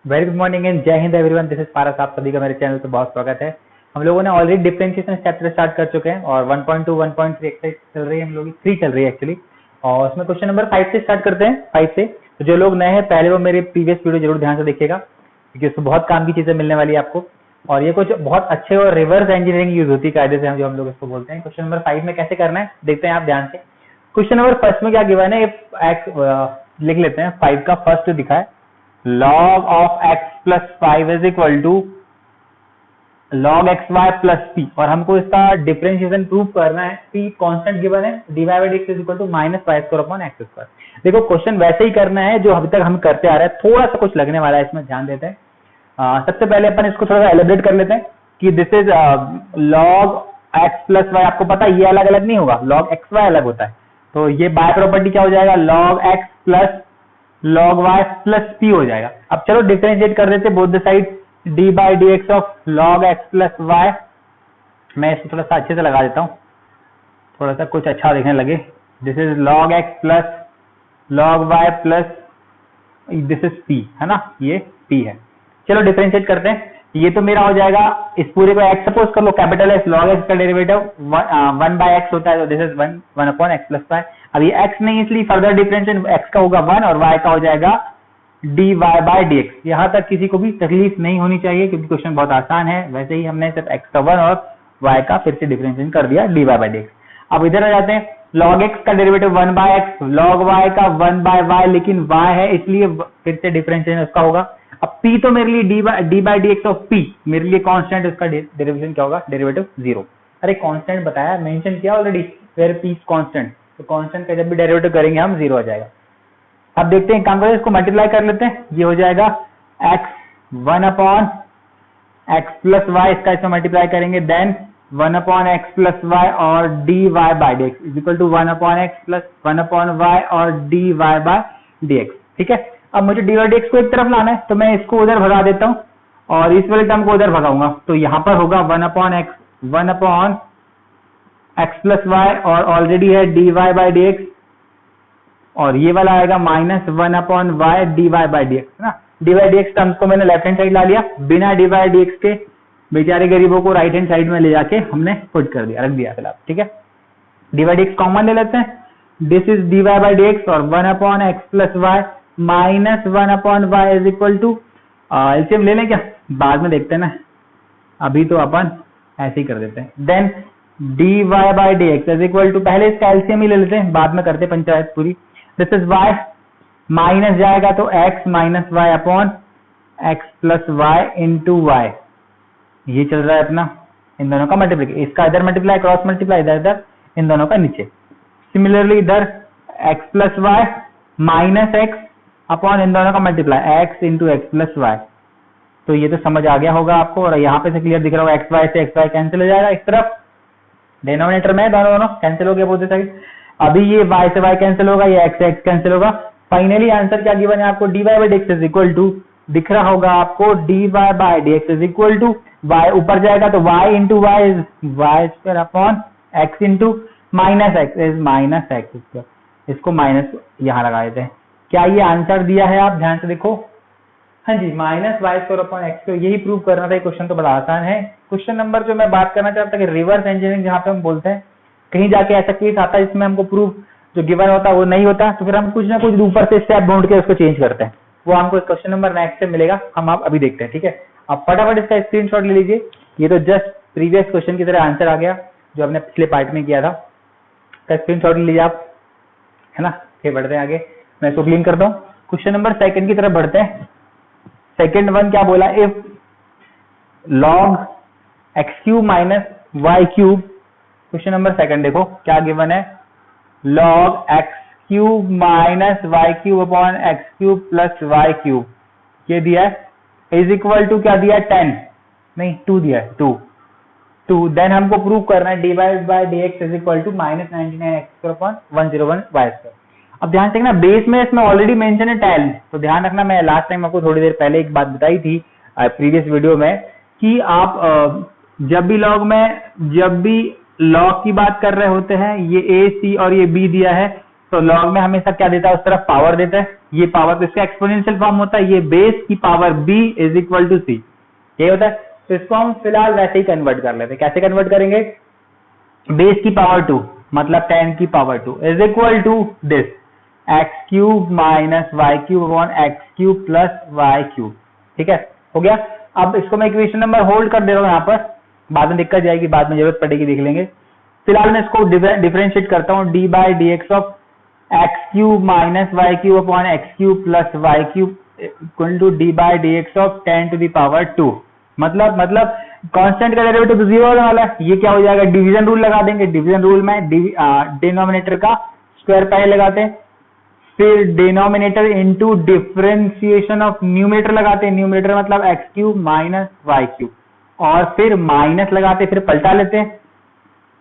Very good morning and जय Hind everyone. This is पारस, आप सभी का मेरे चैनल पे बहुत स्वागत है। हम लोगों ने ऑलरेडी डिफरेंशिएशन चैप्टर स्टार्ट कर चुके हैं और 1.2 1.3 एक्सरसाइज चल रही है, हम लोग 3 चल रही है एक्चुअली। और उसमें क्वेश्चन नंबर 5 से स्टार्ट करते हैं। 5 से तो जो लोग नए हैं पहले वो मेरे प्रीवियस वीडियो जरूर ध्यान से देखिएगा, क्योंकि उसमें बहुत काम की चीजें मिलने वाली है आपको। और ये कुछ बहुत अच्छे और रिवर्स इंजीनियरिंग यूज होती है कायदे से, हम लोग इसको बोलते हैं। क्वेश्चन नंबर 5 में कैसे करना है देखते हैं आप ध्यान से। क्वेश्चन नंबर फर्स्ट में क्या गिवन है, लिख लेते हैं। 5 का फर्स्ट दिखा है, log of x plus 5 is equal to log xy plus p, और हमको इसका डिफरेंशिएशन प्रूव करना है। p कांस्टेंट गिवन है, dy by dx is equal to minus y square upon x square। देखो क्वेश्चन वैसे ही करना है जो अभी तक हम करते आ रहे हैं, थोड़ा सा कुछ लगने वाला है इसमें, ध्यान देते हैं। सबसे पहले अपन इसको थोड़ा सा एलिब्रेट कर लेते हैं कि this is log x plus y। आपको पता है ये अलग अलग नहीं होगा, log xy अलग होता है। तो ये बाय प्रॉपर्टी क्या हो जाएगा, log x plus log y plus p हो जाएगा। अब चलो डिफरेंशिएट कर देते both the side, d by d x of log x plus y। मैं इसको थोड़ा सा अच्छे से लगा देता हूँ, थोड़ा सा कुछ अच्छा दिखने लगे। This is log x plus log y plus this is p, है ना, ये p है। चलो डिफरेंशिएट करते हैं। ये तो मेरा हो जाएगा, इस पूरे को x सपोज कर लो, कैपिटल S, log x का डेरिवेटिव 1 बाय x होता है, तो this is 1 upon x plus y। अब ये x नहीं, इसलिए फर्दर डिफरेंशिएशन x का होगा 1 और y का हो जाएगा dy बाय dx। यहाँ तक किसी को भी तकलीफ नहीं होनी चाहिए, क्योंकि क्वेश्चन बहुत आसान है। वैसे ही हमने सिर्फ x का 1 और y का फिर से डिफरेंशिएशन कर दिया dy बाय dx। अब इधर आ जाते हैं, log x का derivative 1 by x, log y का 1 बाय y, लेकिन y है इसलिए फिर से डिफरेंशिएशन उसका होगा। अब p तो मेरे लिए d by d x of p मेरे लिए कांस्टेंट, उसका डेरिवेशन क्या होगा, डेरिवेटिव 0। अरे कांस्टेंट बताया, मेंशन किया already, where p is constant, तो कांस्टेंट का जब भी डेरिवेटिव करेंगे हम 0 आ जाएगा। अब देखते हैं, काम करें, इसको मल्टीप्लाई कर लेते हैं। ये हो जाएगा x 1 upon x plus y, इसका इसमें मल्टीप्लाई करेंगे, then 1 upon x plus y और dy by d x is equal to 1 upon x plus 1 upon y और dy बाई डी एक्स। ठीक है, अब मुझे dy बाई dx को एक तरफ लाना है, तो मैं इसको उधर भगा देता हूं और इस वाले टर्म को उधर भगाऊंगा। तो यहां पर होगा 1 अपॉन x प्लस वाई और ऑलरेडी है dy बाई dx, और ये वाला आएगा minus 1 upon y dy by dx, है ना। dy बाई dx टर्म्स को मैंने लेफ्ट हैंड साइड ला लिया, बिना dy बाई dx के बेचारे गरीबों को राइट हैंड साइड में ले जाके हमने पुट कर दिया, रख दिया फिलहाल। ठीक है, dy बाई dx कॉमन ले लेते हैं, this is dy by dx और 1 upon x plus y minus 1 upon y is equal to, LCM ले लें क्या, बाद में देखते हैं ना, अभी तो अपन ऐसे ही कर देते हैं। Then dy by dx is equal to, पहले इसका एलसीएम ही ले लेते हैं, बाद में करते हैं पंचायत पूरी। दिस इज y, माइनस जाएगा तो x minus y upon x plus y into y. ये चल रहा है अपना, इन दोनों का मल्टीप्लाई, इसका इधर मल्टीप्लाई, क्रॉस मल्टीप्लाई इधर इधर, इन दोनों का नीचे। सिमिलरली इधर x plus y minus x upon इन दोनों का multiply, x into x plus y. तो ये तो समझ आ गया होगा आपको, और यहाँ पे से क्लियर दिख रहा होगा, एक्स वाई से एक्स वाई कैंसिल हो जाएगा, इस तरफ डिनोमिनेटर में दोनों कैंसिल हो गया बोलते साइड। अभी ये y से y कैंसिल होगा, ये x से x कैंसिल होगा। फाइनली आंसर क्या गिवन है आपको, dy by dx is equal to, दिख रहा होगा आपको, dy by dx is equal to y, ऊपर जाएगा तो y into y is y square upon x into minus x is minus x square. इसको माइनस यहाँ लगा देते हैं। क्या ये आंसर दिया है, आप ध्यान से देखो। हाँ जी, minus y square upon x, यही प्रूव करना था। क्वेश्चन तो बड़ा आसान है। क्वेश्चन नंबर जो मैं बात करना चाहता कि रिवर्स इंजीनियरिंग, जहाँ पे हम बोलते हैं कहीं जाके ऐसा केस आता है जिसमें हमको प्रूफ जो गिवन होता है वो नहीं होता, तो फिर हम कुछ ना कुछ ऊपर से स्टेप ढूंढ के उसको चेंज करते हैं। वो हमको क्वेश्चन नंबर नेक्स्ट से मिलेगा, हम आप अभी देखते हैं। ठीक है, आप फटाफट इसका स्क्रीनशॉट ले लीजिए। ये तो जस्ट प्रीवियस क्वेश्चन की तरह आंसर आ गया जो हमने पिछले पार्ट में किया था। स्क्रीनशॉट ले लीजिए आप, है ना। फिर बढ़ते हैं आगे, मैं इसको क्लीन करता हूँ। क्वेश्चन नंबर सेकंड की तरफ बढ़ते हैं। सेकंड वन क्या बोला, if log x cube minus y cube. Question number second देखो क्या गिवन है, log x cube minus y cube upon x cube plus y cube, ये दिया है, इज इक्वल टू क्या दिया है, 10 नहीं 2 दिया है, 2। देन हमको प्रूव करना है dy by d x is equal to minus 99 x square upon 101 y square. अब ध्यान से देखना, बेस में इसमें ऑलरेडी मेंशन है 10, तो ध्यान रखना, मैं लास्ट टाइम आपको थोड़ी देर पहले एक बात बताई थी प्रीवियस वीडियो में कि आप जब भी लॉग में, जब भी लॉग की बात कर रहे होते हैं, ये a c और ये b दिया है, तो लॉग में हमेशा क्या देता है, उस तरफ पावर देता है, ये पावर तो इसका एक्सपोनेंशियल फॉर्म होता है, ये बेस की power b is equal to c, ये होता है। तो इसको हम फिलहाल वैसे ही कन्वर्ट कर लेते हैं। कैसे कन्वर्ट करेंगे, बेस की पावर 2 मतलब 10 की power 2 is equal to this x cube minus y cube upon x cube plus y cube. ठीक है, हो गया। अब इसको मैं इक्वेशन नंबर होल्ड कर दे रहा हूँ यहाँ पर, बाद में दिक्कत जाएगी, बाद में जरूरत पड़ेगी, देख लेंगे। फिलहाल मैं इसको डिफरेंशिएट करता हूँ, d by d x of x cube minus y cube upon x cube plus y cube equal to d by d x of 10 to the power 2। मतलब कांस्टेंट का डेरिवेटिव तो 0 होने वाला है। ये क्या हो जाएगा, डिवीजन रूल लगा देंगे। डिवीजन रूल में डिनोमिनेटर का स्क्वायर पहले लगाते हैं, फिर denominator into differentiation of numerator लगाते हैं। न्यूमरेटर मतलब x cube minus y cube, और फिर माइनस लगाते, फिर पलटा लेते हैं।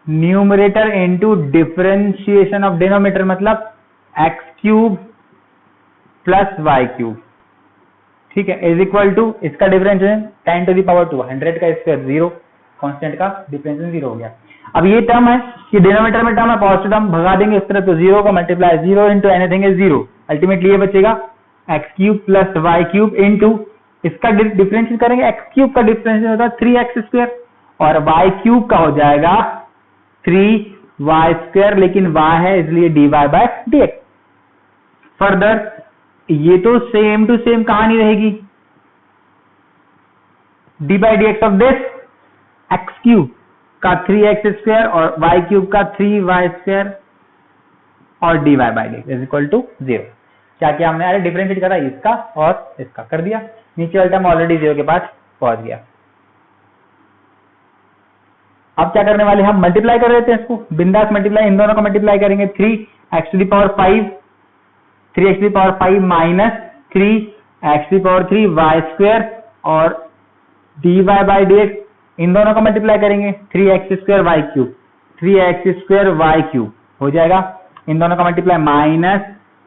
Numerator into differentiation of denominator मतलब x cube plus y cube. ठीक है, इज इक्वल टू इसका डिफरेंशिएशन 10 टू द पावर 2, 100 का स्क्वायर 0, कांस्टेंट का डिफरेंशिएशन 0 हो गया। अब ये टर्म है, ये डिनोमिनेटर में टर्म है, पॉजिटिव टर्म भगा देंगे इस तरह, तो 0 का multiply 0 into anything is 0। Ultimately ये बचेगा x cube plus y cube into इसका डिफरेंशिएट करेंगे, एक्स क्यूब का डिफरेंशिएशन होता है 3x स्क्वायर और वाई क्यूब का हो जाएगा 3y स्क्वायर, लेकिन y है इसलिए dy बाय dx। फर्दर ये तो सेम टू सेम कहानी रहेगी, D by d x of this x cube का 3x स्क्वायर और y क्यूब का 3y स्क्वायर और dy by d x is equal to 0। क्या किया हमने, अरे डिफरेंशिएट करा इसका और इसका कर दिया, नीचे वाला टर्म ऑलरेडी 0 के पास पहुंच गया। अब क्या करने वाले, हम मल्टीप्लाई कर देते हैं इसको, बिंदास मल्टीप्लाई, इन दोनों का मल्टीप्लाई करेंगे। 3x to the power 5, 3x to the power 5 minus 3x to the power 3 y square और dy बाई dx, इन दोनों का मल्टीप्लाई करेंगे। 3x square y cube, 3x square y cube हो जाएगा, इन दोनों का multiply minus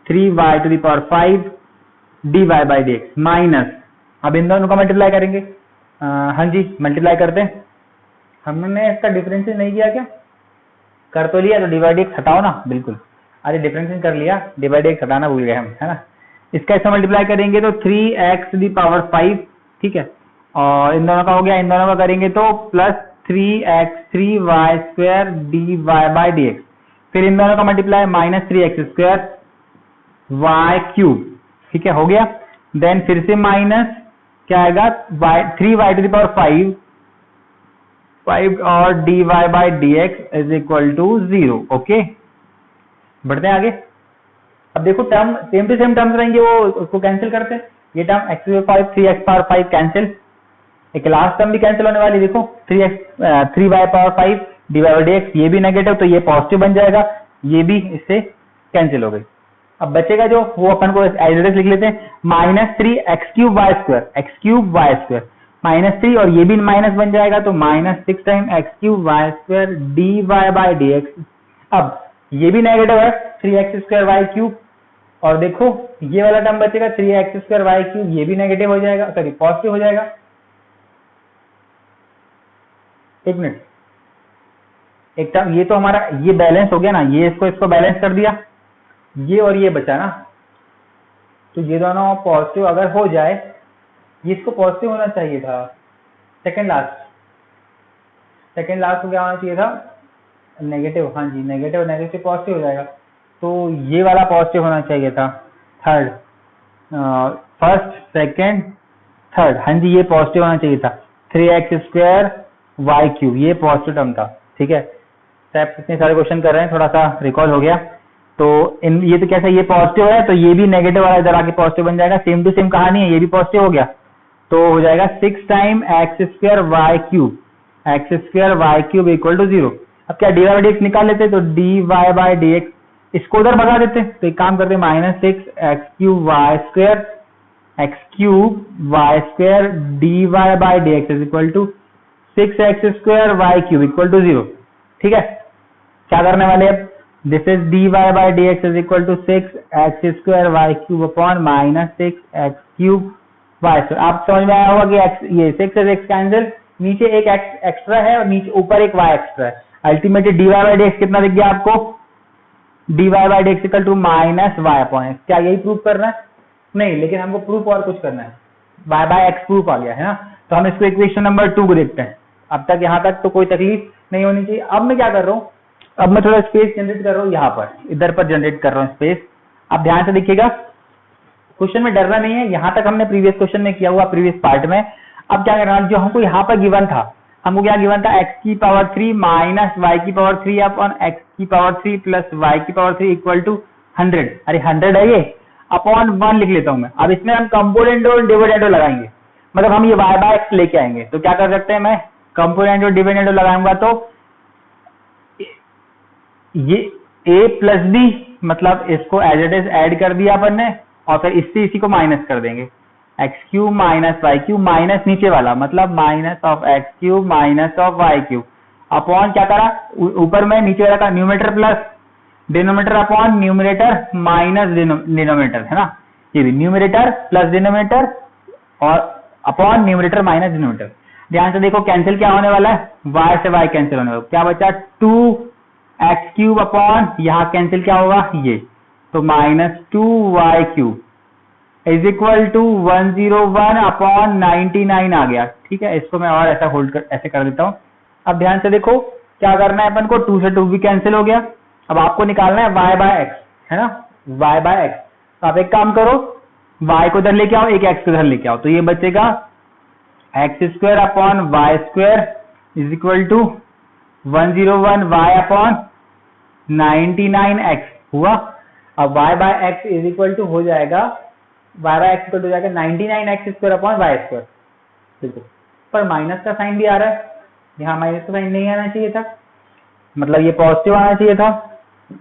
3y to the power 5 dy by dx minus, अब इन दोनों का मल्टीप्लाई करेंगे। हाँ जी, मल्टीप्लाई करते हैं। हमने इसका डिफरेंशिएशन नहीं किया क्या, कर तो लिया, तो डिवाइड एक्स हटाओ ना, बिल्कुल, अरे डिफरेंशिएशन कर लिया, डिवाइड एक्स हटाना भूल गए हम, है ना। इसका ऐसा मल्टीप्लाई करेंगे तो 3x टू द पावर 5, ठीक है, और इन दोनों का हो गया, इन दोनों का करेंगे तो plus 3x 3y square dy by dx, फिर इन दोनों का multiply minus 3x square y cube, ठीक है, हो गया। देन फिर से माइनस क्या आएगा, 3y टू द पावर 5 और dy by dx is equal to 0। Okay, बढ़ते हैं आगे। अब देखो term same to same terms रहेंगे, वो उसको कैंसिल करते हैं। ये term x to the power 3x power 5 cancel, एक लास्ट टर्म भी कैंसिल होने वाली, देखो 3y power 5 dy by dx, ये भी नेगेटिव तो ये पॉजिटिव बन जाएगा, ये भी इससे कैंसिल हो गई। अब बचेगा जो, वो अपन को एज इट इज लिख लेते हैं, minus 3x cube y square, x cube y square minus 3, और ये भी माइनस बन जाएगा तो minus 6 time x cube y square dy by dx। अब ये भी नेगेटिव है, 3x स्क्वायर y क्यूब, और देखो ये वाला टर्म बचेगा 3x स्क्वायर y क्यूब, ये भी नेगेटिव हो जाएगा, सॉरी पॉजिटिव हो जाएगा। एक मिनट, एक टर्म ये तो हमारा ये बैलेंस हो गया ना, ये इसको बैलेंस कर दिया, ये और ये बचा ना, तो ये दोनों पॉजिटिव अगर हो जाए, ये इसको पॉजिटिव होना चाहिए था, सेकंड लास्ट को क्या होना चाहिए था, नेगेटिव। हाँ जी, नेगेटिव पॉजिटिव हो जाएगा, तो ये वाला पॉजिटिव होना चाहिए था, थर्ड, फर्स्ट सेकंड थर्ड, हाँ जी ये पॉजिटिव होना चाहिए था। 3x स्क्वायर वाई क्यूब, ये पॉजिटिव टर्म था, ठीक है। स्टेप इतने सारे क्वेश्चन कर रहे हैं, थोड़ा सा रिकॉल हो गया। तो ये तो कैसा, ये पॉजिटिव है तो ये भी नेगेटिव वाला इधर आके पॉजिटिव बन जाएगा, सेम टू सेम कहानी है, ये भी पॉजिटिव हो गया, तो हो जाएगा 6 time x square y cube, x square y cube equal to 0। अब क्या डी वाई डी एक्स निकाल लेते, तो d y by d x, इसको उधर भगा देते, तो एक काम करते, minus 6 x cube y square d y by d x is equal to 6 x square y cube equal to 0। ठीक है, क्या करने वाले अब, this is d y by d x is equal to 6 x square y cube upon minus 6 x cube y square. आप समझ में आया होगा कि x, ये 6 एक्स कैंसिल, नीचे एक x एक्स्ट्रा है और नीचे ऊपर एक y एक्स्ट्रा है, ultimately d y by d x कितना दिख गया आपको, dy by d x equal to minus y upon x. क्या यही प्रूव करना है? नहीं, लेकिन हमको प्रूफ और कुछ करना है। y बाय एक्स प्रूफ आ गया है ना, तो हम इसको इक्वेशन नंबर 2 को देखते हैं। अब तक यहाँ तक तो कोई तकलीफ नहीं होनी चाहिए। अब मैं क्या कर रहा हूँ, अब मैं थोड़ा स्पेस जनरेट कर रहा हूँ, यहाँ पर इधर पर जनरेट कर रहा हूँ स्पेस। अब ध्यान से देखिएगा, क्वेश्चन में डरना नहीं है, यहाँ तक हमने प्रीवियस क्वेश्चन में किया हुआ, प्रीवियस पार्ट में। अब क्या करना, जो हमको यहाँ पर गिवन था, हमको क्या गिवन था, x की पावर 3 माइनस वाई की पावर 3 अपॉन एक्स की पावर 3 प्लस वाई की पावर 3 इक्वल टू 100। अरे 100 है ये, अपॉन 1 लिख लेता हूं मैं। अब इसमें हम कंपोनेंट और डिविडेंड लगाएंगे, मतलब हम ये y बाय एक्स लेके आएंगे। तो क्या कर सकते हैं, मैं कंपोनेंट और डिविडेंड लगाऊंगा तो ये a प्लस बी, मतलब इसको एज इट इज ऐड कर दिया अपन ने, और फिर इससे इसी को माइनस कर देंगे, x cube minus y cube, minus नीचे वाला मतलब minus of x cube minus of y cube, upon क्या करा, ऊपर में नीचे वाला का numerator plus denominator upon numerator minus denominator, है ना, ये भी न्यूमरेटर प्लस डिनोमिनेटर और अपॉन न्यूमरेटर माइनस डिनोमिनेटर। ध्यान से देखो, कैंसिल क्या होने वाला है, y से y कैंसिल होने वाला, क्या बचा 2x क्यूब अपॉन, यहाँ कैंसिल क्या होगा ये, तो minus 2y cube is equal to 101 upon 99 आ गया। ठीक है, इसको मैं और ऐसा होल्ड कर, ऐसे कर देता हूं। अब ध्यान से देखो, क्या करना है अपन को, 2 से 2 भी कैंसिल हो गया। अब आपको निकालना है y बाय एक्स, है ना, y बाय एक्स। तो आप एक काम करो, y को इधर लेके आओ, एक x को इधर लेके आओ, तो ये बचेगा x square upon y square is equal to 101 y upon 99x हुआ। अब y by x is equal to हो जाएगा, y बाय एक्स इक्वल हो जाएगा 99x square upon y square. देखो पर माइनस का साइन भी आ रहा है, यहाँ माइनस का साइन नहीं आना चाहिए था, मतलब ये पॉजिटिव आना चाहिए था।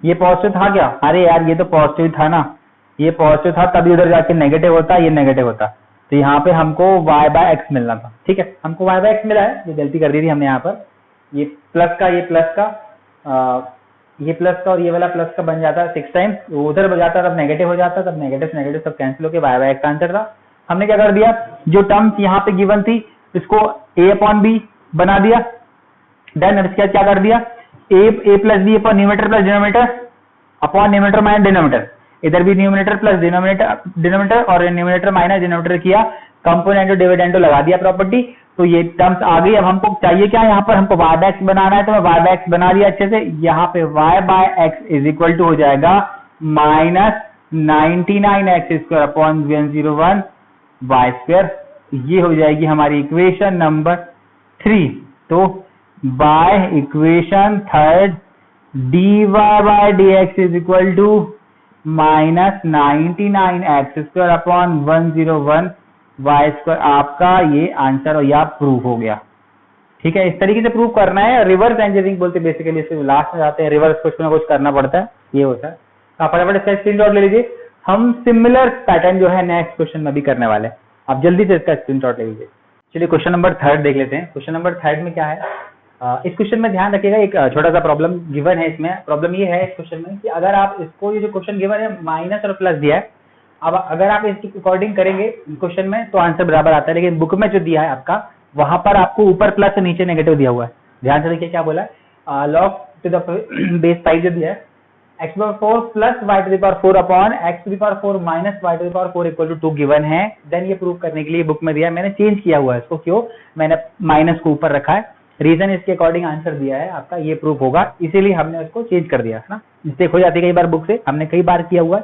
ये पॉजिटिव था क्या, अरे यार ये तो पॉजिटिव था ना, ये पॉजिटिव था, तभी उधर जाके नेगेटिव होता, ये नेगेटिव होता, तो यहाँ पे हमको y बाय एक्स मिलना था। ठीक है, हमको y बाय एक्स मिला है, ये गलती कर दी थी हमने यहाँ पर, ये प्लस का, ये प्लस का, ये प्लस का और ये वाला प्लस का बन जाता 6 टाइम्स, उधर बन जाता तब नेगेटिव हो जाता, तब नेगेटिव से नेगेटिव सब कैंसिल होकर y बाय एक्स आंसर था। हमने क्या कर दिया, जो टर्म्स यहाँ पे गिवन थी इसको a अपॉन बी बना दिया, देन इसके बाद क्या कर दिया, a plus b upon numerator plus denominator upon numerator minus denominator, इधर भी न्यूमरेटर प्लस डिनोमिनेटर और न्यूमरेटर माइनस डिनोमिनेटर किया, कंपोनेंट डिविडेंड लगा दिया प्रॉपर्टी, तो ये टर्म्स आ गई। अब हमको चाहिए क्या, यहाँ पर हमको y बाय एक्स बनाना है, तो मैं y बाय एक्स बना दिया अच्छे से। यहाँ पे y by x is equal to हो जाएगा minus 99x square upon 101 y square, ये हो जाएगी हमारी इक्वेशन नंबर 3। तो by equation third dy by dx is equal to minus 99x square upon 101 y square, आपका ये आंसर और या प्रूफ हो गया। ठीक है, इस तरीके से प्रूफ करना है, रिवर्स इंजीनियरिंग बोलते बेसिकली, इससे लास्ट में जाते हैं, रिवर्स कुछ ना कुछ करना पड़ता है, ये होता है। आप फटाफट इसका स्क्रीनशॉट ले लीजिए, हम सिमिलर पैटर्न जो है नेक्स्ट क्वेश्चन में भी करने वाले हैं, आप जल्दी से इसका स्क्रीनशॉट ले लीजिए। चलिए क्वेश्चन नंबर 3 देख लेते हैं। क्वेश्चन नंबर 3 में क्या है, इस क्वेश्चन में ध्यान रखिएगा, एक छोटा सा प्रॉब्लम गिवन है इसमें। प्रॉब्लम ये है इस क्वेश्चन में कि अगर आप इसको, ये जो क्वेश्चन गिवन है माइनस और प्लस दिया है, अब अगर आप इसकी अकॉर्डिंग करेंगे क्वेश्चन में तो आंसर बराबर आता है, लेकिन बुक में जो दिया है आपका, वहां पर आपको ऊपर प्लस और नीचे नेगेटिव दिया हुआ है। ध्यान से देखिए क्या बोला है, लॉग टू द बेस 5 जो दिया है, x power 4 plus y to the power 4 upon x to the power 4 minus y to the power 4 equal to 2 given है। देन ये प्रूव करने के लिए बुक में दिया है, मैंने चेंज किया हुआ है इसको, क्यों, मैंने माइनस को ऊपर रखा है, रीजन इसके अकॉर्डिंग आंसर दिया है आपका, ये प्रूफ होगा, इसीलिए हमने उसको चेंज कर दिया है ना। मिस्टेक हो जाती है कई बार बुक से, हमने कई बार किया हुआ है,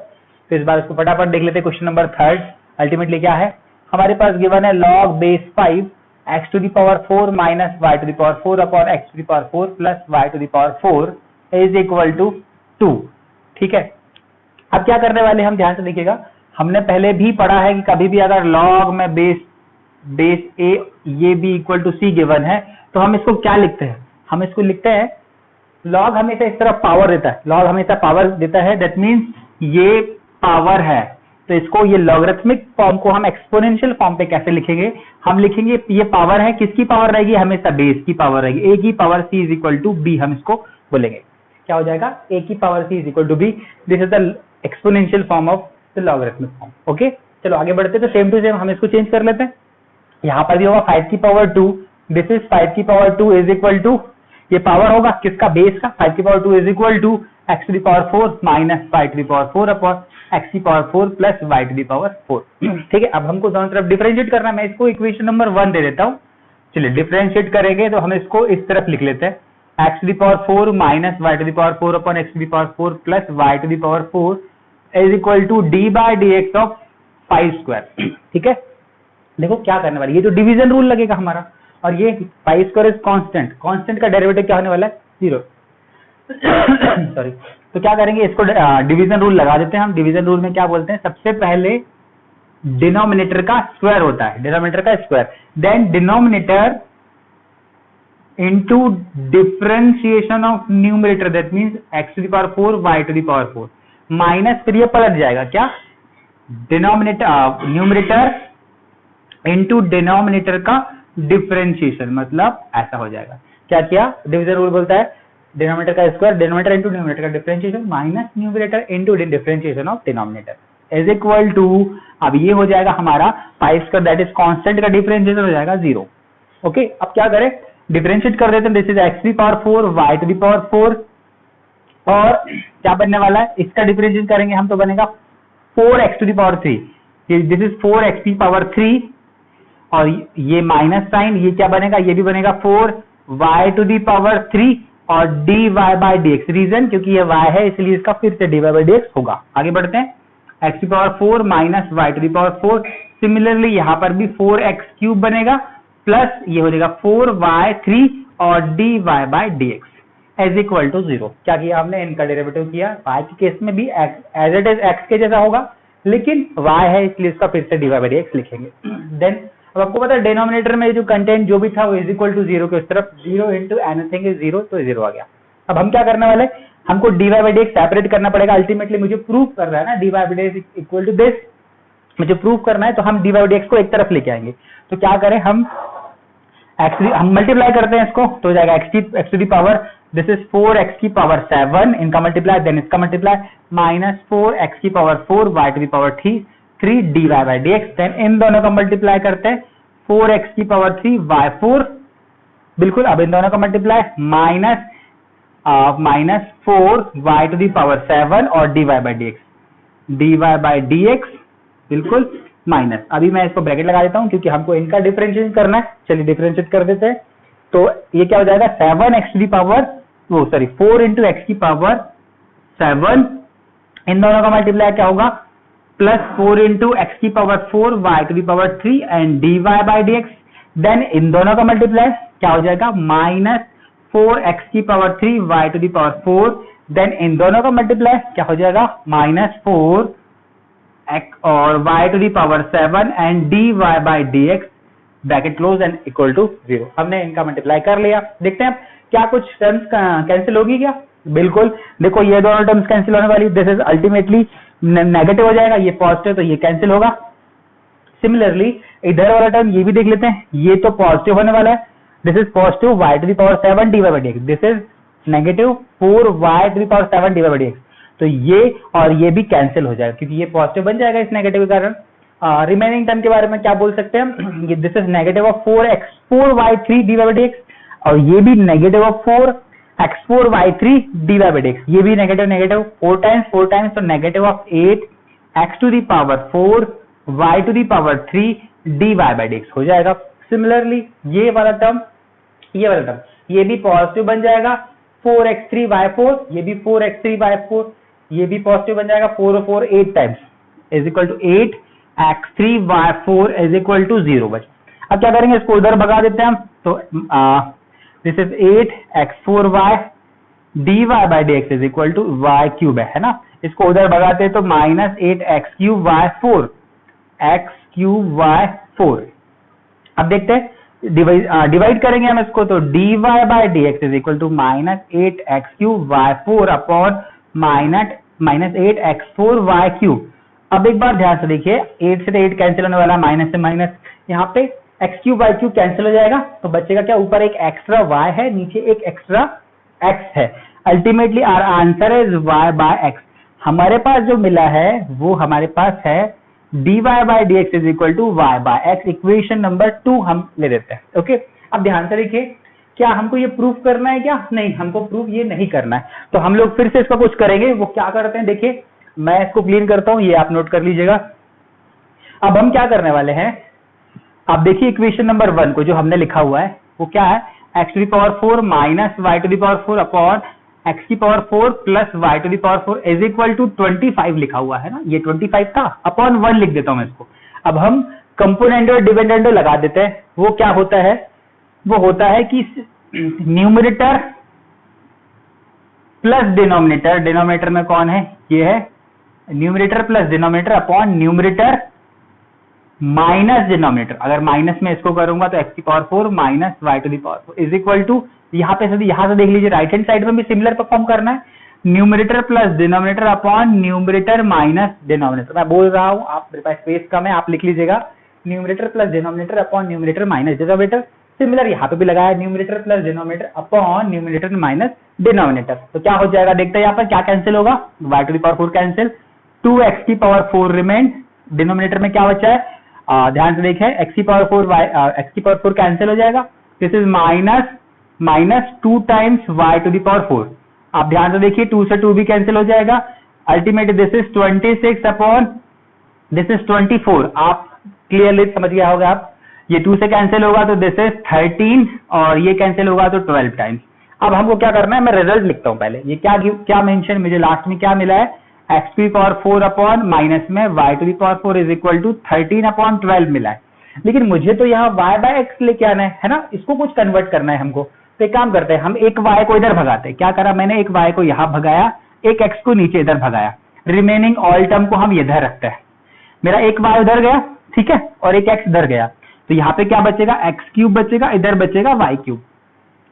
तो इस बार इसको फटाफट देख लेते हैं। क्वेश्चन नंबर 3 अल्टीमेटली क्या है, हमारे पास गिवन है log base 5 x to the power 4 minus y to the power 4 upon x to the power 4 plus y to the power 4 is equal to 2। ठीक है, अब क्या करने वाले हम, ध्यान से देखिएगा, हमने पहले भी पढ़ा है कि कभी भी अगर लॉग में बेस a ये भी इक्वल टू c गिवन है, तो हम इसको क्या लिखते हैं, हम इसको लिखते हैं, लॉग हमेशा इस तरह पावर देता है, लॉग हमेशा पावर देता है, दैट मीन्स ये पावर है, तो इसको, ये लॉगरिथमिक फॉर्म को हम एक्सपोनेंशियल फॉर्म पे कैसे लिखेंगे, हम लिखेंगे ये पावर है, किसकी पावर रहेगी, हमेशा बेस की पावर रहेगी, a की power c is equal to b, हम इसको बोलेंगे, क्या हो जाएगा, a की power c is equal to b, this is the exponential form of the logarithmic form. Okay, चलो आगे बढ़ते, तो सेम टू सेम हम इसको चेंज कर लेते हैं। यहाँ पर भी होगा 5 की पावर 2, दिस इज 5 की पावर 2 इज इक्वल टू, ये पावर होगा किसका, बेस का, 5 की power 2 is equal to x to the power 4 minus 5 to the power 4 upon x की power 4 plus y to the power 4। ठीक है, अब हमको दोनों तरफ डिफरेंशिएट करना है। मैं इसको इक्वेशन नंबर 1 दे देता हूँ। चलिए डिफरेंशिएट करेंगे तो हम इसको इस तरफ लिख लेते हैं, x to the power 4 minus y to the power 4 upon x to the power 4 plus y to the power 4 is equal to d by dx of 5 square. ठीक है, देखो क्या करने वाले, ये जो डिवीजन रूल लगेगा हमारा, और ये 5 स्क्वायर इज कांस्टेंट, कांस्टेंट का डेरिवेटिव क्या होने वाला है, 0। सॉरी, तो क्या करेंगे, इसको डिवीजन रूल लगा देते हैं हम। डिवीजन रूल में क्या बोलते हैं, सबसे पहले डिनोमिनेटर का स्क्वायर होता है, डिनोमिनेटर का square, then denominator into differentiation of numerator, that means x to the power 4 y to the power 4 minus, फिर ये पलट जाएगा क्या, डिनोमिनेटर न्यूमरेटर इनटू डिनोमिनेटर का डिफरेंशिएशन, मतलब ऐसा हो जाएगा। क्या किया, डिवीजन रूल बोलता है डिनोमिनेटर का स्क्वायर, डिनोमिनेटर इनटू न्यूमरेटर का differentiation minus numerator into differentiation of denominator is equal to, अब ये हो जाएगा हमारा 5 स्क्वायर दैट इज कांस्टेंट का डिफरेंशिएशन हो जाएगा 0। ओके, अब क्या करें, डिफरेंशिएट कर देते हैं, this is x to the power 4 y to the power 4, और क्या बनने वाला है, इसका डिफरेंशिएट करेंगे हम तो बनेगा 4x to the power 3, this is 4x की पावर 3, और ये माइनस साइन, ये क्या बनेगा, ये भी बनेगा 4y टू दी पावर 3 और dy बाय dx, रीजन क्योंकि ये y है इसलिए इसका फिर से dy बाय dx होगा। आगे बढ़ते हैं, x की power 4 minus y to the power 4, similarly यहाँ पर भी 4x क्यूब बनेगा प्लस ये हो जाएगा 4y3 और dy by dx as equal to 0। क्या किया हमने, इनका डेरिवेटिव किया, y के केस में भी एज इट इज x के जैसा होगा, लेकिन y है इसलिए इसका फिर से dy बाय dx लिखेंगे। देन अब आपको पता है डिनोमिनेटर में जो कंटेंट जो भी था वो इज इक्वल टू 0 के उस तरफ, 0 इंटू एनीथिंग इज 0, तो 0 आ गया। अब हम क्या करने वाले, हमको dy बाय dx सेपरेट करना पड़ेगा, अल्टीमेटली मुझे प्रूव कर रहा है ना dy by dx equal to this, मुझे प्रूव करना है, तो हम dy बाय dx को एक तरफ लेके आएंगे। तो क्या करें, हम मल्टीप्लाई करते हैं इसको, तो हो जाएगा x to the power, this is 4x की पावर 7, इनका मल्टीप्लाई देन इसका मल्टीप्लाई, माइनस 4x की power 4 y to the power 3 dy by dx, then इन दोनों का मल्टीप्लाई करते हैं, 4x की पावर 3 y4, बिल्कुल, अब इन दोनों का multiply minus 4 y to the power 7 और dy बाय dx, बिल्कुल माइनस, अभी मैं इसको ब्रैकेट लगा देता हूं क्योंकि हमको इनका डिफरेंशिएट करना है। चलिए डिफरेंशिएट कर देते हैं, तो ये क्या हो जाएगा, 7x टू दी पावर, वो सॉरी 4 इंटू एक्स की पावर 7, इन दोनों का मल्टीप्लाई क्या होगा, प्लस 4 इंटू एक्स की power 4 y to the power 3 and dy by dx, then इन दोनों का मल्टीप्लाई क्या हो जाएगा, माइनस 4x की power 3 y to the power 4, then इन दोनों का मल्टीप्लाई क्या हो जाएगा, माइनस 4 x और y to the power 7 and dy by dx, bracket close and equal to 0। हमने इनका मल्टीप्लाई कर लिया, देखते हैं क्या कुछ टर्म्स कैंसिल होगी क्या, बिल्कुल, देखो ये दोनों टर्म्स कैंसिल होने वाली, दिस इज अल्टीमेटली नेगेटिव हो जाएगा, ये पॉजिटिव तो ये कैंसिल होगा। सिमिलरली इधर वाला टर्म ये भी देख लेते हैं, ये तो पॉजिटिव होने वाला है, this is positive y to the power 7 dy by dx, this is negative 4y to the power 7 dy by dx, तो ये और ये भी कैंसिल हो जाएगा क्योंकि ये पॉजिटिव बन जाएगा इस नेगेटिव के कारण। रिमेनिंग टर्म के बारे में क्या बोल सकते हैं, ये this is negative of 4y3 dy by dx, और ये भी negative of 4x4y3 dy by dx, ये भी नेगेटिव नेगेटिव 4 टाइम्स, तो negative of 8x to the power 4 y to the power 3 dy by dx हो जाएगा। सिमिलरली ये वाला टर्म ये भी पॉजिटिव बन जाएगा, 4x3y4, ये भी 4x3y4, ये भी पॉजिटिव बन जाएगा, 4 और 4 8 times is equal to 8x3y4 is equal to 0 बच। अब क्या करेंगे, इसको उधर भगा देते हैं हम, तो this is 8x4y dy by dx is equal to y cube है ना, इसको उधर भगाते हैं तो minus 8x cube y4 x cube y4। अब देखते हैं डिवाइड करेंगे हम इसको, तो dy by dx is equal to minus 8x cube y4 upon minus 8x4 y cube. अब एक बार ध्यान से देखिए, 8 से 8 कैंसिल होने वाला, माइनस से माइनस, यहाँ पे x cube y cube cancel हो जाएगा, तो बचेगा क्या, ऊपर एक एक्स्ट्रा y है, नीचे एक एक्स्ट्रा x है, ultimately our answer is y by x। हमारे पास जो मिला है वो हमारे पास है dy by dx is equal to y by x, equation number 2 हम ले देते हैं। ओके, अब ध्यान से देखिए, क्या हमको ये प्रूफ करना है क्या? नहीं, हमको प्रूफ ये नहीं करना है। तो हम लोग फिर से इसका कुछ करेंगे। वो क्या करते हैं देखिए, मैं इसको क्लीन करता हूं, ये आप नोट कर लीजिएगा। अब हम क्या करने वाले हैं, आप देखिए इक्वेशन नंबर 1 को जो हमने लिखा हुआ है वो क्या है, x to the power 4 minus y to the power 4 upon x की power 4 plus y to the power 4 is equal to 25 लिखा हुआ है ना, ये 25 था, अपॉन 1 लिख देता हूं मैं इसको। अब हम कंपोनेंडो और डिविडेंडो लगा देते हैं। वो क्या होता है, वो होता है कि न्यूमरेटर प्लस डिनोमिनेटर, डिनोमिनेटर में कौन है, ये है, numerator plus denominator upon numerator minus denominator. अगर माइनस में इसको करूंगा तो x की power 4 minus y to the power 4 is equal to, यहां पे यहां से देख लीजिए, राइट हैंड साइड में भी सिमिलर परफॉर्म करना है, numerator plus denominator upon numerator minus denominator. मैं बोल रहा हूं, आप मेरे पास स्पेस कम है, आप लिख लीजिएगा numerator plus denominator upon numerator minus denominator. Similar यहां पे भी लगाया, numerator plus denominator upon numerator minus denominator. तो क्या हो जाएगा देखते हैं, यहाँ पर क्या कैंसिल होगा, y to the power 4 cancel, 2x की पावर 4 रिमेन, डिनोमिनेटर में क्या बचा है, ध्यान से देखें, x की पावर 4 कैंसिल हो जाएगा, this is minus 2 times y to the power 4। आप ध्यान से देखिए, 2 से 2 भी कैंसिल हो जाएगा, ultimately this is 26 upon this is 24। आप क्लियरली समझ गया होगा आप, ये 2 से कैंसिल होगा तो दिस इज 13 और ये कैंसिल होगा तो 12 टाइम्स। अब हमको क्या करना है, मैं रिजल्ट लिखता हूं पहले, ये क्या मेंशन, मुझे लास्ट में क्या मिला है, x की पावर 4 अपॉन माइनस में y to the power 4 is equal to 13 upon 12 मिला है। लेकिन मुझे तो यहाँ y बाय x लेके आना है ना, इसको कुछ कन्वर्ट करना है हमको। तो एक काम करते हैं, हम एक y को इधर भगाते हैं। क्या करा मैंने, एक y को यहाँ भगाया, एक x को नीचे इधर भगाया, रिमेनिंग ऑल टर्म को हम इधर रखते हैं। मेरा एक y उधर गया, ठीक है, और एक x इधर गया, तो यहाँ पे क्या बचेगा, x क्यूब बचेगा, इधर बचेगा y क्यूब।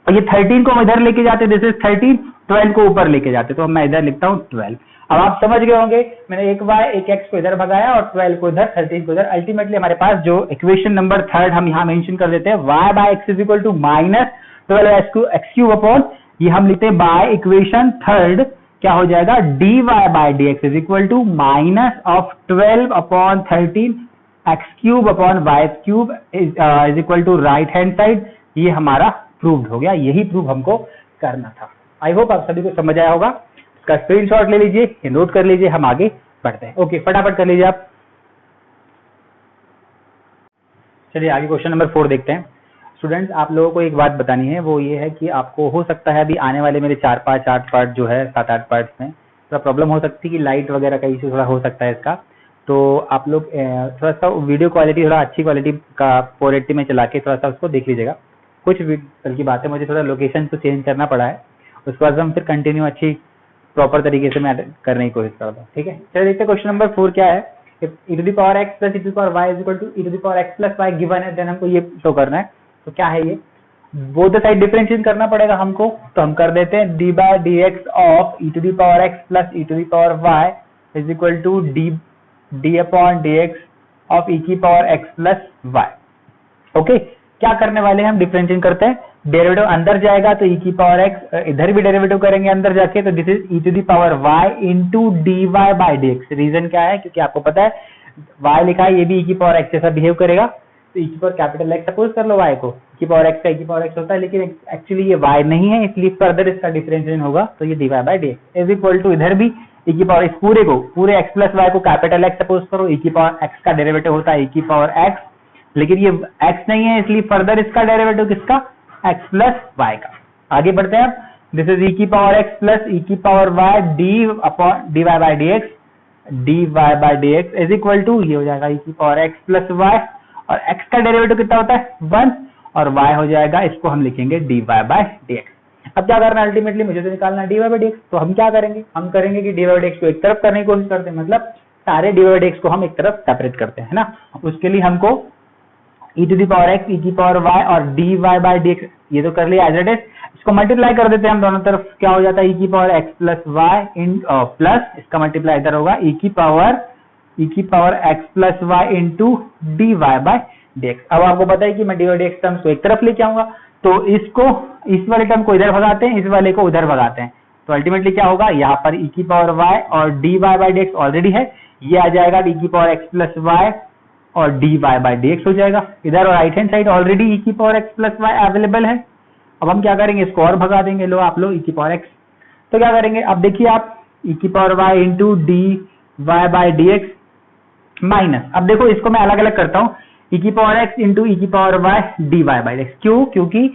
और ये 13 को हम इधर लेके जाते, दिस इज 13, 12 को ऊपर लेके जाते, तो मैं इधर लिखता हूँ 12। अब आप समझ गए होंगे, मैंने एक y एक x को इधर भगाया और 12 को इधर, 13 को इधर। अल्टीमेटली हमारे पास जो इक्वेशन नंबर 3 हम यहाँ मेंशन कर देते हैं, y by x is equal to minus 12 x cube upon, ये हम लिखते हैं बाय इक्वेशन 3 क्या हो जाएगा, dy by dx is equal to minus of 12 upon 13 x cube upon y cube is equal to right hand side. ये हमारा proved हो गया, यही प्रूव हमको करना था। आई होप आप सभी को समझ आया होगा। इसका स्क्रीनशॉट ले लीजिए, नोट कर लीजिए, हम आगे बढ़ते हैं। ओके, फटाफट कर लीजिए आप। चलिए आगे क्वेश्चन नंबर 4 देखते हैं। स्टूडेंट्स, आप लोगों को एक बात बतानी है, वो ये है कि आपको हो सकता है अभी आने वाले मेरे 4-5 8 पार्ट जो है 7-8 पार्ट्स में थोड़ा प्रॉब्लम हो सकती है कि लाइट वगैरह का इशू थोड़ा हो सकता है इसका। तो आप लोग थोड़ा सा वीडियो क्वालिटी थोड़ा अच्छी क्वालिटी का 480 में चला के थोड़ा सा उसको देख लीजिएगा। कुछ की बात है, मुझे थोड़ा लोकेशन को चेंज करना पड़ा है, उसके बाद हम फिर कंटिन्यू अच्छी प्रॉपर तरीके से मैं करने की कोशिश करता हूँ। ठीक है, चलिए देखते हैं क्वेश्चन नंबर 4 क्या है। e to the power x plus e to the power y is equal to e to the power x plus y given है, देन हमको ये शो करना है। तो क्या है ये, बोथ द साइड डिफरेंशिएट करना पड़ेगा हमको, तो हम कर देते हैं d by dx of e to the power x plus e to the power y is equal to d upon dx of e की power x plus y। Okay, क्या करने वाले हैं हम, डिफरेंशिएट करते हैं, डेरिवेटिव अंदर जाएगा तो e की पावर x, इधर भी डेरिवेटिव करेंगे अंदर जाके, तो this is e to the power y into dy by dx। Reason क्या है, क्योंकि आपको पता है y लिखा है, ये भी e की पावर x जैसा बिहेव करेगा, तो e की पावर कैपिटल x सपोज कर लो y को, e की पावर x का e की पावर x होता है, लेकिन एक्चुअली ये y नहीं है, इसलिए फर्दर इसका डिफरेंशिएशन होगा, तो ये dy by dx is equal to, इधर भी e की पावर, इस पूरे x प्लस y को कैपिटल x सपोज करो, e की पावर x का डेरिवेटिव होता है e की पावर x, लेकिन ये x नहीं है, इसलिए फर्दर इसका डेरिवेटिव किसका, x प्लस y का। आगे बढ़ते हैं, दिस इज e की पावर x प्लस e की power y dy by dx is equal to, ये हो जाएगा e की पावर x प्लस y, और x का डेरिवेटिव कितना होता है 1, और y हो जाएगा, इसको हम लिखेंगे dy बाय dx। अब क्या करना है, अल्टीमेटली मुझे तो निकालना है dy बाय dx, तो हम क्या करेंगे, हम करेंगे कि dy बाय dx को एक तरफ करने की कोशिश करते हैं, मतलब सारे dy बाय dx को हम एक तरफ सेपरेट करते हैं ना। उसके लिए हमको e to the power x, e की पावर y और dy बाय dx, ये तो कर लिया एज इट इज, इसको मल्टीप्लाई कर देते हैं हम दोनों तरफ, क्या हो जाता है e की पावर x प्लस y इन प्लस इसका मल्टीप्लाई इधर होगा e की power x plus y into dy by dx। अब आपको पता है कि मैं dy बाय dx टर्म्स को एक तरफ लेके आऊंगा, तो इसको, इस वाले टर्म को इधर भगाते हैं, इस वाले को उधर भगाते हैं, तो अल्टीमेटली क्या होगा, यहाँ पर e की पावर y और dy बाय dx ऑलरेडी है, ये आ जाएगा e की पावर x प्लस y और dy बाय dx हो जाएगा इधर, और right hand side already e की power x plus y available है, अब हम क्या करेंगे, इसको और भगा देंगे, लो आप लो e की पावर x। तो क्या करेंगे, अब देखिए आप e की power y into d y by d x minus, अब देखो इसको मैं अलग अलग करता हूँ, e की पावर x इंटू ई की power y d y by d x. क्यों, क्योंकि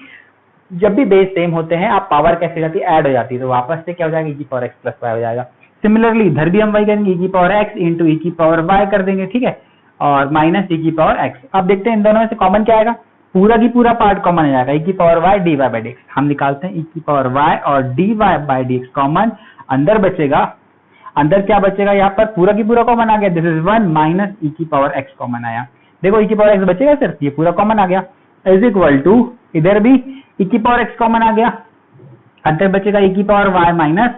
जब भी बेस सेम होते हैं आप पावर कैसे जाती है, ऐड हो जाती है, तो वापस से क्या हो जाएगा, e की पावर x प्लस y हो जाएगा। सिमिलरली इधर भी हम वही करेंगे, e की पावर x इंटू ई की पावर y कर देंगे, ठीक है, और माइनस e की पावर x। अब देखते हैं इन दोनों में से कॉमन क्या आएगा, पूरा की पूरा पार्ट कॉमन आ जाएगा, e की power y d y by d x. हम निकालते हैं e की पावर y और d y by d x common, अंदर बचेगा, अंदर क्या बचेगा, यहाँ पर पूरा की पूरा कॉमन आ गया, दिस इज 1 माइनस e की पावर x कॉमन आया। देखो e की पावर x बचेगा सिर्फ, ये पूरा कॉमन आ गया, इज इक्वल टू इधर भी e की पावर x कॉमन आ गया, अंदर बचेगा e की पावर y माइनस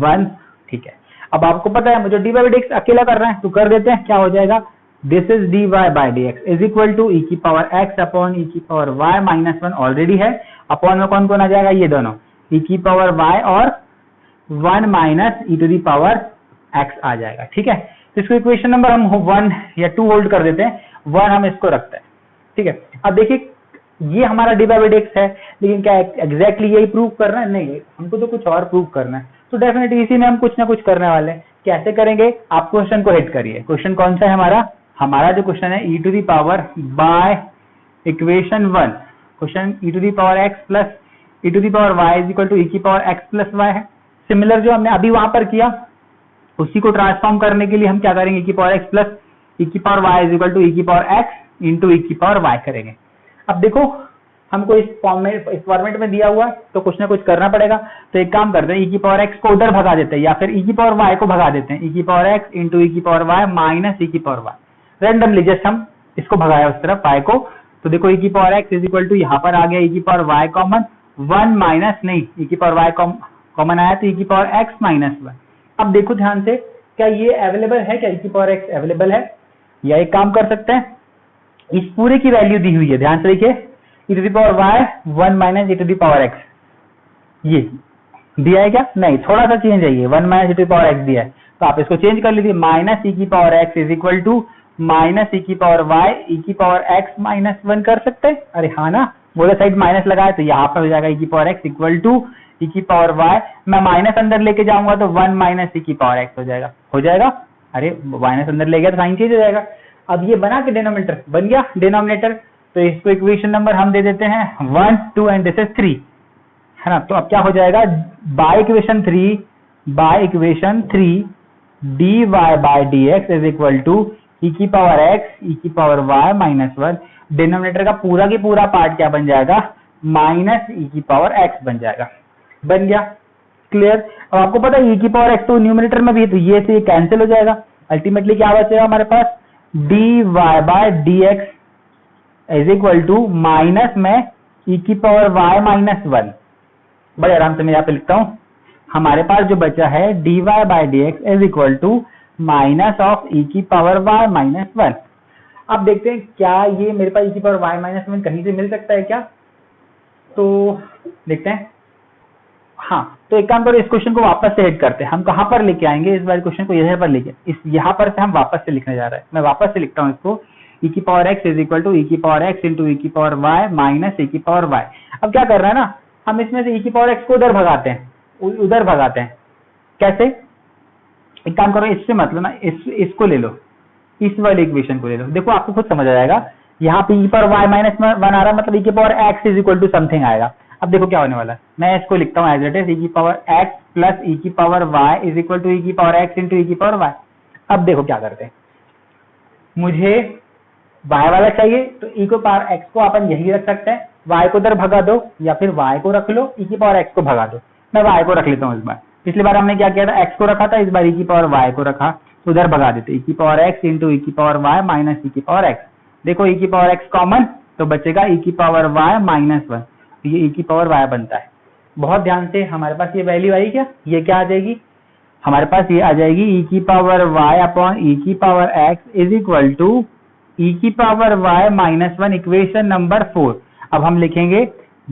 1, ठीक है। अब आपको पता है मुझे d y by d x अकेला करना है, तो कर देते हैं, क्या हो जाएगा, this is d y by d x is equal to e की पावर x अपॉन ई की पावर y माइनस 1 ऑलरेडी है, अपॉन में कौन कौन आ जाएगा, ये दोनों e की पावर y और 1 minus e to the power x आ जाएगा, ठीक है। तो इसको इक्वेशन नंबर हम 1 या 2 होल्ड कर देते हैं, 1 हम इसको रखते हैं, ठीक है। अब देखिए ये हमारा d y by d x है, लेकिन क्या एग्जैक्टली यही प्रूव करना है, नहीं, हमको तो कुछ और प्रूव करना है, तो डेफिनेटली इसी में हम कुछ ना कुछ करने वाले हैं। कैसे करेंगे, आप क्वेश्चन को हिट करिए। क्वेश्चन कौन सा है हमारा जो क्वेश्चन है e to the power by equation 1, question e to the power x plus e to the power y is equal to e की पावर x प्लस y है। सिमिलर जो हमने अभी वहां पर किया उसी को ट्रांसफॉर्म करने के लिए हम क्या करेंगे, e की पावर x प्लस e की power y is equal to e की पावर x इंटू e की पावर y करेंगे। अब देखो हमको इस फॉर्मेट में दिया हुआ है, तो कुछ ना कुछ करना पड़ेगा, तो एक काम करते हैं, e की पावर x को उधर भगा देते हैं, या फिर e की पावर y को भगा देते हैं, e की पावर x इंटू e की पावर y माइनस e की पावर y, रैंडमली जस्ट हम इसको भगाया उस तरफ y को। तो देखो e की power x is equal to यहाँ पर आ गया e की पावर y कॉमन, 1 माइनस नहीं, e की पावर y कॉमन आया तो e की पावर x माइनस 1। अब देखो ध्यान से, क्या ये अवेलेबल है, क्या e की पावर x अवेलेबल है, या एक काम कर सकते हैं, इस पूरे की वैल्यू दी हुई है, ध्यान से देखिए, e to the power y 1 minus e to the power x, ये दिया है क्या, नहीं, थोड़ा सा चेंज है, ये 1 minus e to the power x दिया है, तो आप इसको चेंज कर लीजिए, माइनस e की power x is equal to minus e की पावर y e की पावर x माइनस 1 कर सकते हैं, अरे हाँ ना, बोले साइड माइनस लगाए तो यहाँ पर हो जाएगा e की power x equal to e की पावर y, मैं माइनस अंदर लेके जाऊंगा तो 1 माइनस e की पावर x हो जाएगा, अरे माइनस अंदर ले गया तो साइन चेंज हो जाएगा। अब ये बना के डिनोमिनेटर बन गया डिनोमिनेटर, तो इसको इक्वेशन नंबर हम दे देते हैं 1 2 एंड दिस इज 3, है ना। तो अब क्या हो जाएगा, by equation 3 d y by d x is equal to e की पावर x ई की पावर y माइनस 1, डिनोमिनेटर का पूरा की पूरा पार्ट क्या बन जाएगा, माइनस ई की पावर x बन जाएगा, बन गया, क्लियर। अब आपको पता है e की पावर x तो न्यूमरेटर में भी है, तो ये से कैंसिल हो जाएगा, अल्टीमेटली क्या बचेगा हमारे पास, d y by d x is equal to minus में e की पावर y माइनस 1, बड़े आराम से मैं यहाँ पे लिखता हूँ, हमारे पास जो बचा है d y by d x is equal to minus of e की पावर y माइनस 1। अब देखते हैं क्या ये मेरे पास e की पावर y माइनस 1 कहीं से मिल सकता है क्या, तो देखते हैं, हाँ, तो एक काम करो, इस क्वेश्चन को वापस से हिट करते हैं, हम कहाँ पर लेके आएंगे इस बार क्वेश्चन को, यहाँ पर लेके, इस यहाँ पर से हम वापस से लिखने जा रहे हैं, मैं वापस से लिखता हूँ इसको, e की power x is equal to e की पावर x इंटू e की पावर y माइनस e की पावर y। अब क्या कर रहा है ना, हम इसमें से e की पावर x को उधर भगाते हैं, कैसे, एक काम करो, इससे मतलब ना इसको ले लो, इस वाले इक्वेशन को ले लो, देखो आपको खुद समझ आ जाएगा, यहाँ पे e की पावर y माइनस 1 आ रहा है, मतलब e की power x is equal to something आएगा। अब देखो क्या होने वाला है, मैं इसको लिखता हूँ एज इट इज, e की पावर x प्लस e की power y is equal to e की पावर x इंटू e की पावर y। अब देखो क्या करते हैं, मुझे y वाला चाहिए, तो e को पावर x को अपन यही रख सकते हैं, y को उधर भगा दो, या फिर y को रख लो, e की पावर x को भगा दो, मैं y को रख लेता हूँ इस बार, पिछली बार हमने क्या किया था, x को रखा था, इस बार e की पावर y को रखा, तो उधर भगा देते, e की पावर x इंटू e की पावर y माइनस e की पावर x, देखो e की पावर x कॉमन, तो बचेगा e की पावर y माइनस 1, ये e की पावर y बनता है। बहुत ध्यान से, हमारे पास ये वैल्यू आई क्या, ये क्या आ जाएगी, हमारे पास ये आ जाएगी e की पावर y अपॉन e की power x is equal to e की power y minus 1, equation number 4। अब हम लिखेंगे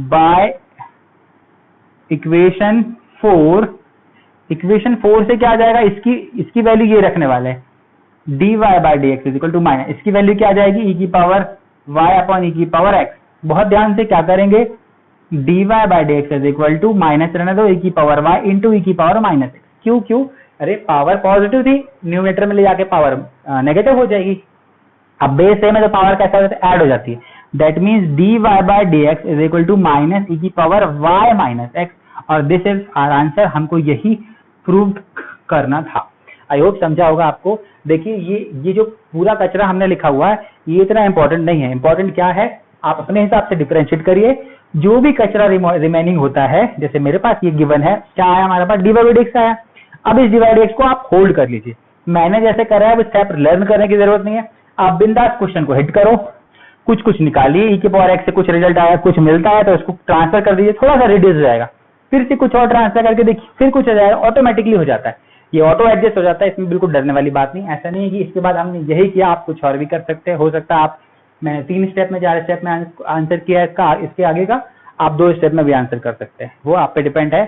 बाय इक्वेशन 4, इक्वेशन 4 से क्या आ जाएगा, इसकी वैल्यू ये रखने वाले हैं, d y by d x is equal to minus, इसकी वैल्यू क्या आ जाएगी, e की पावर y अपॉन e की पावर x। बहुत ध्यान से क्या करेंगे, dy by d x is equal to minus रहने दो e की पावर y इंटू e की पावर माइनस एक्स। क्यों क्यों? अरे पावर पॉजिटिव थी, न्यूमरेटर में ले जाके पावर नेगेटिव हो जाएगी। अब बेस ए में तो पावर कैसा हो जाता है, ऐड हो जाती है। That means dy by d x is equal to minus e की पावर y माइनस एक्स, और दिस इज आवर आंसर। हमको यही प्रूव करना था। आई होप समझा होगा आपको। देखिए ये जो पूरा कचरा हमने लिखा हुआ है ये इतना इंपॉर्टेंट नहीं है। इंपॉर्टेंट क्या है, आप अपने हिसाब से डिफरेंशिएट करिए। जो भी कचरा रिमेनिंग होता है, जैसे मेरे पास ये गिवन है, क्या आया हमारे पास, डी बाई डी एक्स आया। अब इस डी बाई डी एक्स को आप होल्ड कर लीजिए। मैंने जैसे करा है, अब स्टेप लर्न करने की जरूरत नहीं है। आप बिंदास क्वेश्चन को हिट करो, कुछ निकालिए, ई के पावर एक्स से कुछ रिजल्ट आया, कुछ मिलता है तो उसको ट्रांसफर कर दीजिए, थोड़ा सा रिड्यूस हो जाएगा, फिर से कुछ और ट्रांसफर करके देखिए, फिर कुछ हो जाएगा, ऑटोमेटिकली हो जाता है। ये ऑटो एडजस्ट हो जाता है, इसमें बिल्कुल डरने वाली बात नहीं। ऐसा नहीं है कि इसके बाद हमने यही किया, आप कुछ और भी कर सकते हैं। हो सकता है आप, मैंने 3 स्टेप में 4 स्टेप में आंसर किया इसका, इसके आगे का आप 2 स्टेप में भी आंसर कर सकते हैं। वो आप पे डिपेंड है,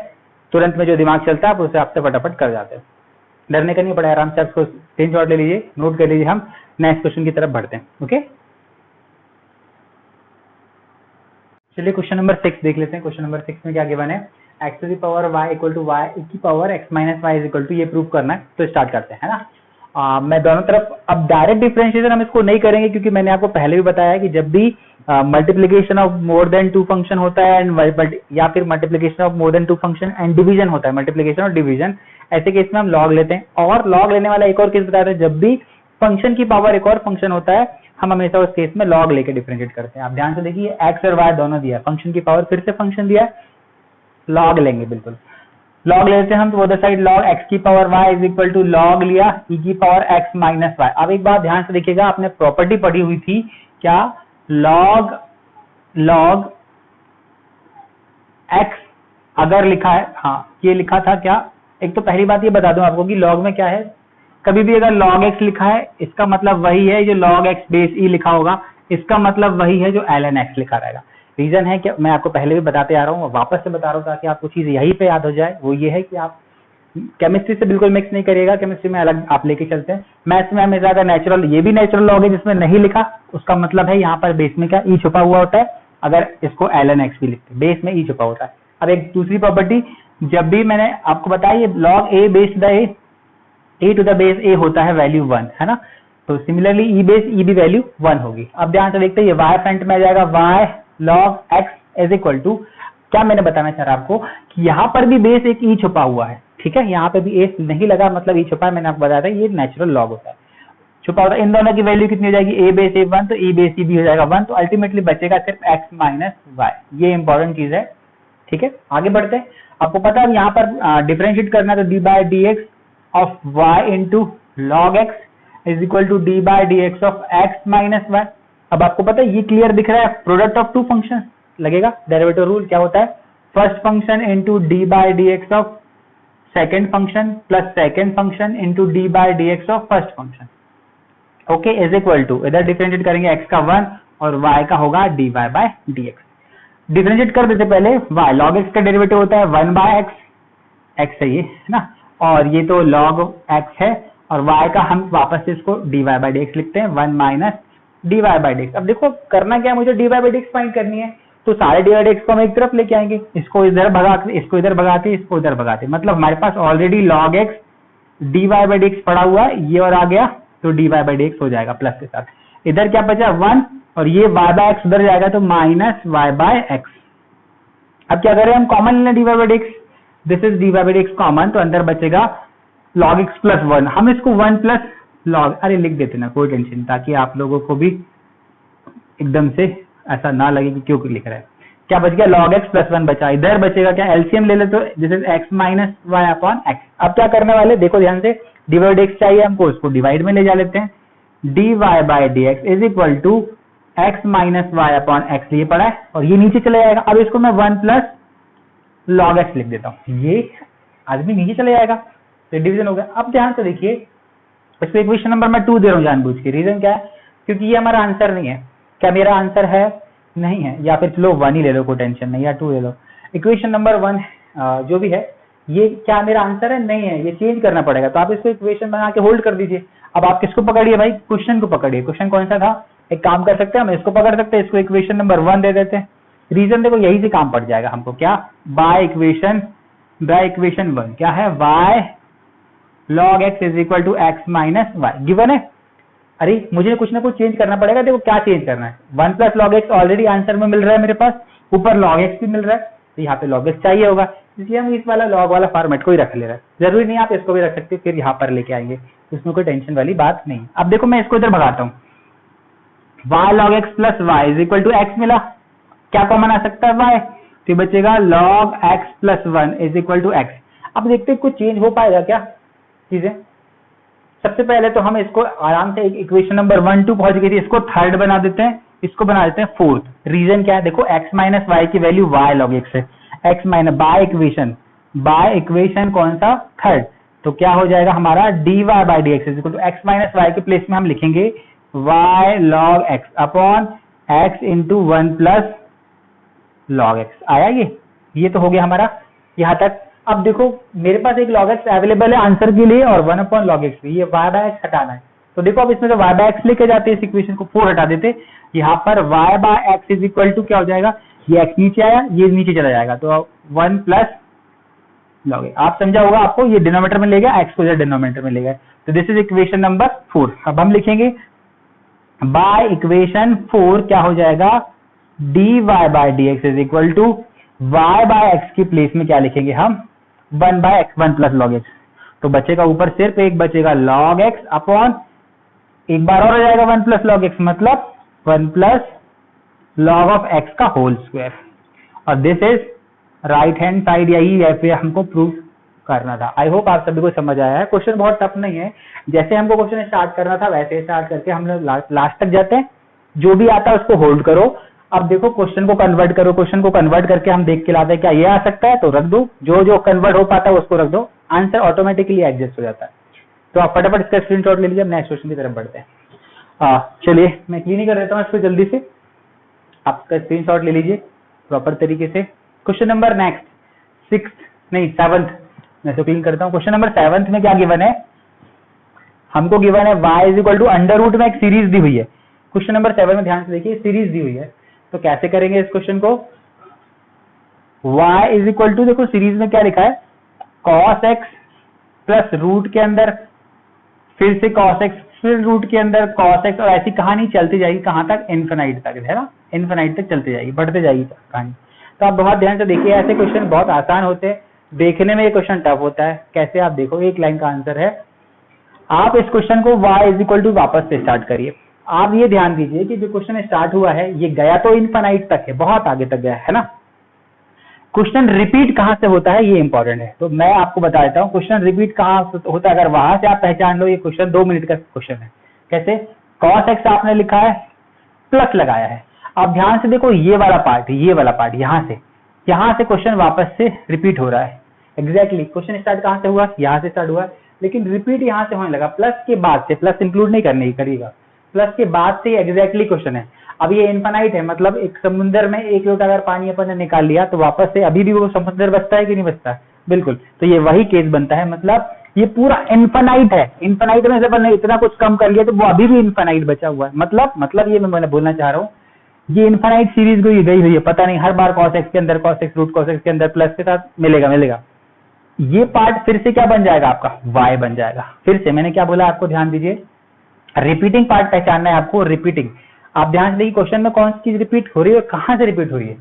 तुरंत में जो दिमाग चलता है आप उसे आपसे फटाफट कर जाते हैं। डरने का नहीं पड़ा, आराम से आपको स्क्रीनशॉट ले लीजिए, नोट कर लीजिए। हम नेक्स्ट क्वेश्चन की तरफ बढ़ते हैं। ओके, चलिए क्वेश्चन नंबर 6 देख लेते हैं। क्वेश्चन नंबर 6 में क्या गिवन है, x to the power y equal to y की power x minus y is equal to, ये प्रूव करना है। तो स्टार्ट करते हैं ना। मैं दोनों तरफ, अब डायरेक्ट डिफरेंशिएशन हम इसको नहीं करेंगे क्योंकि मैंने आपको पहले भी बताया है कि जब भी multiplication of more than 2 function होता है एंड या फिर multiplication of more than 2 function and division होता है, मल्टीप्लीकेशन और डिवीजन, ऐसे केस में हम लॉग लेते हैं। और लॉग लेने वाला एक और केस बताते हैं, जब भी फंक्शन की पावर एक और फंक्शन होता है हम हमेशा उस केस में लॉग लेके डिफरेंशिएट करते हैं। आप ध्यान से देखिए, एक्स और वाई दोनों दिया है, फंक्शन की पावर फिर से फंक्शन दिया है, लॉग लेंगे। बिल्कुल लॉग लेते हैं हम, तो अदर साइड लॉग एक्स की power y is equal to log लिया ई की पावर एक्स माइनस वाई। अब एक बात ध्यान से देखिएगा, आपने प्रॉपर्टी पढ़ी हुई थी क्या, लॉग एक्स अगर लिखा है, हाँ ये लिखा था क्या। एक तो पहली बात ये बता दूं आपको कि लॉग में क्या है, कभी भी अगर log x लिखा है इसका मतलब वही है जो log x बेस e लिखा होगा, इसका मतलब वही है जो ln x लिखा रहेगा। रीजन है कि मैं आपको पहले भी बताते आ रहा हूँ, वापस से बता रहा हूँ ताकि आपको चीज यहीं पे याद हो जाए। वो ये है कि आप केमिस्ट्री से बिल्कुल मिक्स नहीं करिएगा, केमिस्ट्री में अलग आप लेके चलते हैं। मैथ्स में हमेशा अगर नेचुरल, ये भी नेचुरल लॉग है जिसमें नहीं लिखा, उसका मतलब है यहाँ पर बेस में क्या e छुपा हुआ होता है। अगर इसको ln x भी लिखते, बेस में e छुपा होता है। अब एक दूसरी प्रॉपर्टी, जब भी मैंने आपको बताया log a base the a to the base a होता है वैल्यू 1, है ना। तो सिमिलरली e बेस e भी वैल्यू 1 होगी। अब ध्यान से देखते हैं, ये y फ्रंट में आ जाएगा, y log x is equal to, क्या मैंने बताना चाह रहा आपको कि यहाँ पर भी बेस एक e छुपा हुआ है, ठीक है। यहाँ पे भी a नहीं लगा मतलब e छुपा है, मैंने आपको बताया था ये नेचुरल लॉग होता है, छुपा होता है। इन दोनों की वैल्यू कितनी हो जाएगी, a बेस a 1 तो e बेस e भी हो जाएगा 1, तो अल्टीमेटली बचेगा सिर्फ x माइनस y। ये इंपॉर्टेंट चीज है, ठीक है। आगे बढ़ते हैं, आपको पता है यहाँ पर डिफरेंशिएट करना है, तो d by d x of y into log x is equal to d by dx of x minus y। अब आपको पता है ये क्लियर दिख रहा है, प्रोडक्ट ऑफ 2 फंक्शन लगेगा। डेरिवेटिव रूल क्या होता है, first function into d by dx of second function plus second function into d by dx of first function, okay, is equal to, इधर डिफरेंशिएट करेंगे x का 1 और y का होगा dy by dx। डिफरेंशिएट कर देते पहले, y log x का डेरिवेटिव होता है 1 by x है ये, है ना, और ये तो log x है, और y का हम वापस से इसको dy by dx लिखते हैं, 1 माइनस dy by dx। अब देखो करना क्या है, मुझे dy by dx फाइंड करनी है, तो सारे dy by dx को हम एक तरफ लेके आएंगे, इसको इधर भगाते, इसको इधर भगाते, इसको इधर भगाते, मतलब हमारे पास already log x dy by dx पड़ा हुआ है, ये और आ गया तो dy by dx हो जाएगा प्लस के साथ। इधर क्या बचा 1, और ये y by x उधर जाएगा तो माइनस y by x। अब क्या करें हम, कॉमन लेना dy by dx, this is dy by dx common, तो अंदर बचेगा log x प्लस 1। हम इसको 1 प्लस log, अरे लिख देते ना, कोई टेंशन, ताकि आप लोगों को भी एकदम से ऐसा ना लगे कि क्यों लिख रहा है। क्या बच गया, log x प्लस 1 बचा, इधर बचेगा क्या, एलसीएम ले ले तो this is x minus y upon x. अब क्या करने वाले, देखो ध्यान से, dy by dx चाहिए हमको, उसको डिवाइड में ले जा लेते हैं, dy by dx is equal to x minus y upon x, ये पड़ा है, और ये नीचे चले जाएगा। अब इसको मैं 1 प्लस log x लिख देता हूँ, ये आदमी नीचे चले जाएगा, तो डिवीजन हो गया। अब ध्यान से देखिए, इसको इक्वेशन नंबर मैं 2 दे रहा हूँ जानबूझ के, रीजन क्या है, क्योंकि ये हमारा आंसर नहीं है। क्या मेरा आंसर है, नहीं है, या फिर चलो 1 ही ले लो, कोई टेंशन नहीं, या 2 ले लो। इक्वेशन नंबर 1 जो भी है, ये क्या मेरा आंसर है, नहीं है, ये चेंज करना पड़ेगा, तो आप इसको इक्वेशन बना के होल्ड कर दीजिए। अब आप किसको पकड़िए भाई, क्वेश्चन को पकड़िए। क्वेश्चन कौन सा था, एक काम कर सकते हैं हम, इसको पकड़ सकते हैं, इसको इक्वेशन नंबर 1 दे देते हैं, रीजन देखो यही से काम पड़ जाएगा हमको, क्या बाय इक्वेशन 1 क्या है, y log x is equal to x minus y given है। अरे मुझे कुछ ना कुछ चेंज करना पड़ेगा, देखो क्या चेंज करना है, 1 plus log x already answer में मिल रहा है मेरे पास, ऊपर लॉग एक्स भी मिल रहा है, तो यहाँ पे लॉग एक्स चाहिए होगा, इसलिए हम इस वाला लॉग वाला फॉर्मेट को ही रख ले रहे हैं। जरूरी नहीं आप इसको भी रख सकते, फिर यहाँ पर लेके आएंगे, उसमें कोई टेंशन वाली बात नहीं। अब देखो मैं इसको इधर भगाता हूँ, y log x plus y is equal to x मिला, क्या कॉमन आ सकता है y, तो बचेगा log x plus 1 is equal to x. अब देखते हैं कुछ चेंज हो पाएगा क्या चीजें। सबसे पहले तो हम इसको आराम से इक्वेशन नंबर 1 2 पहुंच गई थी, इसको थर्ड बना देते हैं, इसको बना देते हैं फोर्थ। रीजन क्या है, देखो x माइनस वाई की वैल्यू y log x है, x माइनस बाय इक्वेशन कौन सा, थर्ड, तो क्या हो जाएगा हमारा dy by d x is equal to x minus y के प्लेस में हम लिखेंगे y log x upon x into 1 plus log x। आया ये तो हो गया हमारा यहाँ तक। अब देखो मेरे पास एक log x अवेलेबल है आंसर के लिए और 1 अपॉन log x भी, ये y बाय x हटाना है, तो देखो अब इसमें से y बाय x लेके जाते हैं, इस इक्वेशन को 4 हटा देते, यहाँ पर y by x is equal to क्या हो जाएगा, ये x नीचे आया, ये नीचे चला जाएगा, तो 1 प्लस log x। आप समझा होगा आपको, ये डिनोमिनेटर में ले गया, x को डिनोमिनेटर में ले गया, तो दिस इज इक्वेशन नंबर 4। अब हम लिखेंगे बाय इक्वेशन 4 क्या हो जाएगा, dy by dx is equal to y by x की प्लेस में क्या लिखेंगे हम, 1 by x 1 plus log x, तो बचेगा ऊपर सिर्फ एक बचेगा log x अपॉन एक बार और हो जाएगा 1 प्लस log x, मतलब 1 प्लस log ऑफ x का होल स्क्वायर। और this is right hand side, यही ऐसे हमको प्रूव करना था। आई होप आप सभी को समझ आया है। क्वेश्चन बहुत टफ नहीं है, जैसे हमको क्वेश्चन स्टार्ट करना था वैसे स्टार्ट करके हम लोग लास्ट तक जाते हैं, जो भी आता है उसको होल्ड करो। अब देखो क्वेश्चन को कन्वर्ट करो, क्वेश्चन को कन्वर्ट करके हम देख के लाते हैं क्या ये आ सकता है, तो रख दो, जो जो कन्वर्ट हो पाता है उसको रख दो, आंसर ऑटोमेटिकली एडजस्ट हो जाता है। तो आप फटाफट इसका स्क्रीनशॉट ले लीजिए, नेक्स्ट क्वेश्चन की तरफ बढ़ते हैं। चलिए मैं क्लीन ही कर देता हूँ इसको जल्दी से, आपका स्क्रीनशॉट ले लीजिए प्रॉपर तरीके से। क्वेश्चन नंबर नेक्स्ट 7th मैं तो क्लीन करता हूँ। क्वेश्चन नंबर 7th में क्या गिवन है, हमको गिवन है y is equal to under root में एक सीरीज दी हुई है। क्वेश्चन नंबर 7 में ध्यान से देखिए, सीरीज दी हुई है, तो कैसे करेंगे इस क्वेश्चन को, y इज इक्वल टू, देखो सीरीज में क्या लिखा है, cos x प्लस रूट के अंदर फिर से cos x फिर रूट के अंदर cos x, और ऐसी कहानी चलती जाएगी कहां तक, इन्फिनाइट तक, है ना, इन्फिनाइट तक चलती जाएगी, बढ़ते जाएगी कहानी। तो आप बहुत ध्यान से देखिए, ऐसे क्वेश्चन बहुत आसान होते हैं, देखने में ये क्वेश्चन टफ होता है। कैसे, आप देखो एक लाइन का आंसर है, आप इस क्वेश्चन को y इज इक्वल टू वापस से स्टार्ट करिए। आप ये ध्यान दीजिए कि जो क्वेश्चन स्टार्ट हुआ है ये गया तो इनफाइनाइट तक है, बहुत आगे तक गया है ना। क्वेश्चन रिपीट कहां से होता है ये इंपॉर्टेंट है, तो मैं आपको बता देता हूँ क्वेश्चन रिपीट कहां होता है। अगर वहां से आप पहचान लो, ये क्वेश्चन 2 मिनट का क्वेश्चन है। कैसे, cos x आपने लिखा है, प्लस लगाया है, आप ध्यान से देखो ये वाला पार्ट यहाँ से क्वेश्चन वापस से रिपीट हो रहा है। एग्जैक्टली क्वेश्चन स्टार्ट कहां से हुआ, यहाँ से स्टार्ट हुआ, लेकिन रिपीट यहाँ से होने लगा, प्लस के बाद से, प्लस इंक्लूड नहीं करिएगा, प्लस के बाद से एग्जैक्टली क्वेश्चन है। अब ये इनफाइनाइट है, मतलब एक समुद्र में 1 लोटा अगर पानी अपन ने निकाल लिया तो वापस से अभी भी वो समुद्र बचता है कि नहीं बचता, बिल्कुल, तो ये वही केस बनता है, मतलब ये पूरा इनफाइनाइट है, इनफाइनाइट में से अपन ने इतना कुछ कम कर लिया तो वो अभी भी इनफाइनाइट बचा हुआ है। मतलब ये मैं बोलना चाह रहा हूँ, ये इनफाइनाइट सीरीज गई हुई है, पता नहीं हर बार cos x के अंदर cos x root cos x के अंदर प्लस के साथ मिलेगा। ये पार्ट फिर से क्या बन जाएगा आपका, y बन जाएगा। फिर से मैंने क्या बोला आपको ध्यान दीजिए, रिपीटिंग पार्ट पहचानना है आपको, रिपीटिंग। आप ध्यान से देखिए क्वेश्चन में कौन सी चीज रिपीट हो रही है और कहां से रिपीट हो रही है।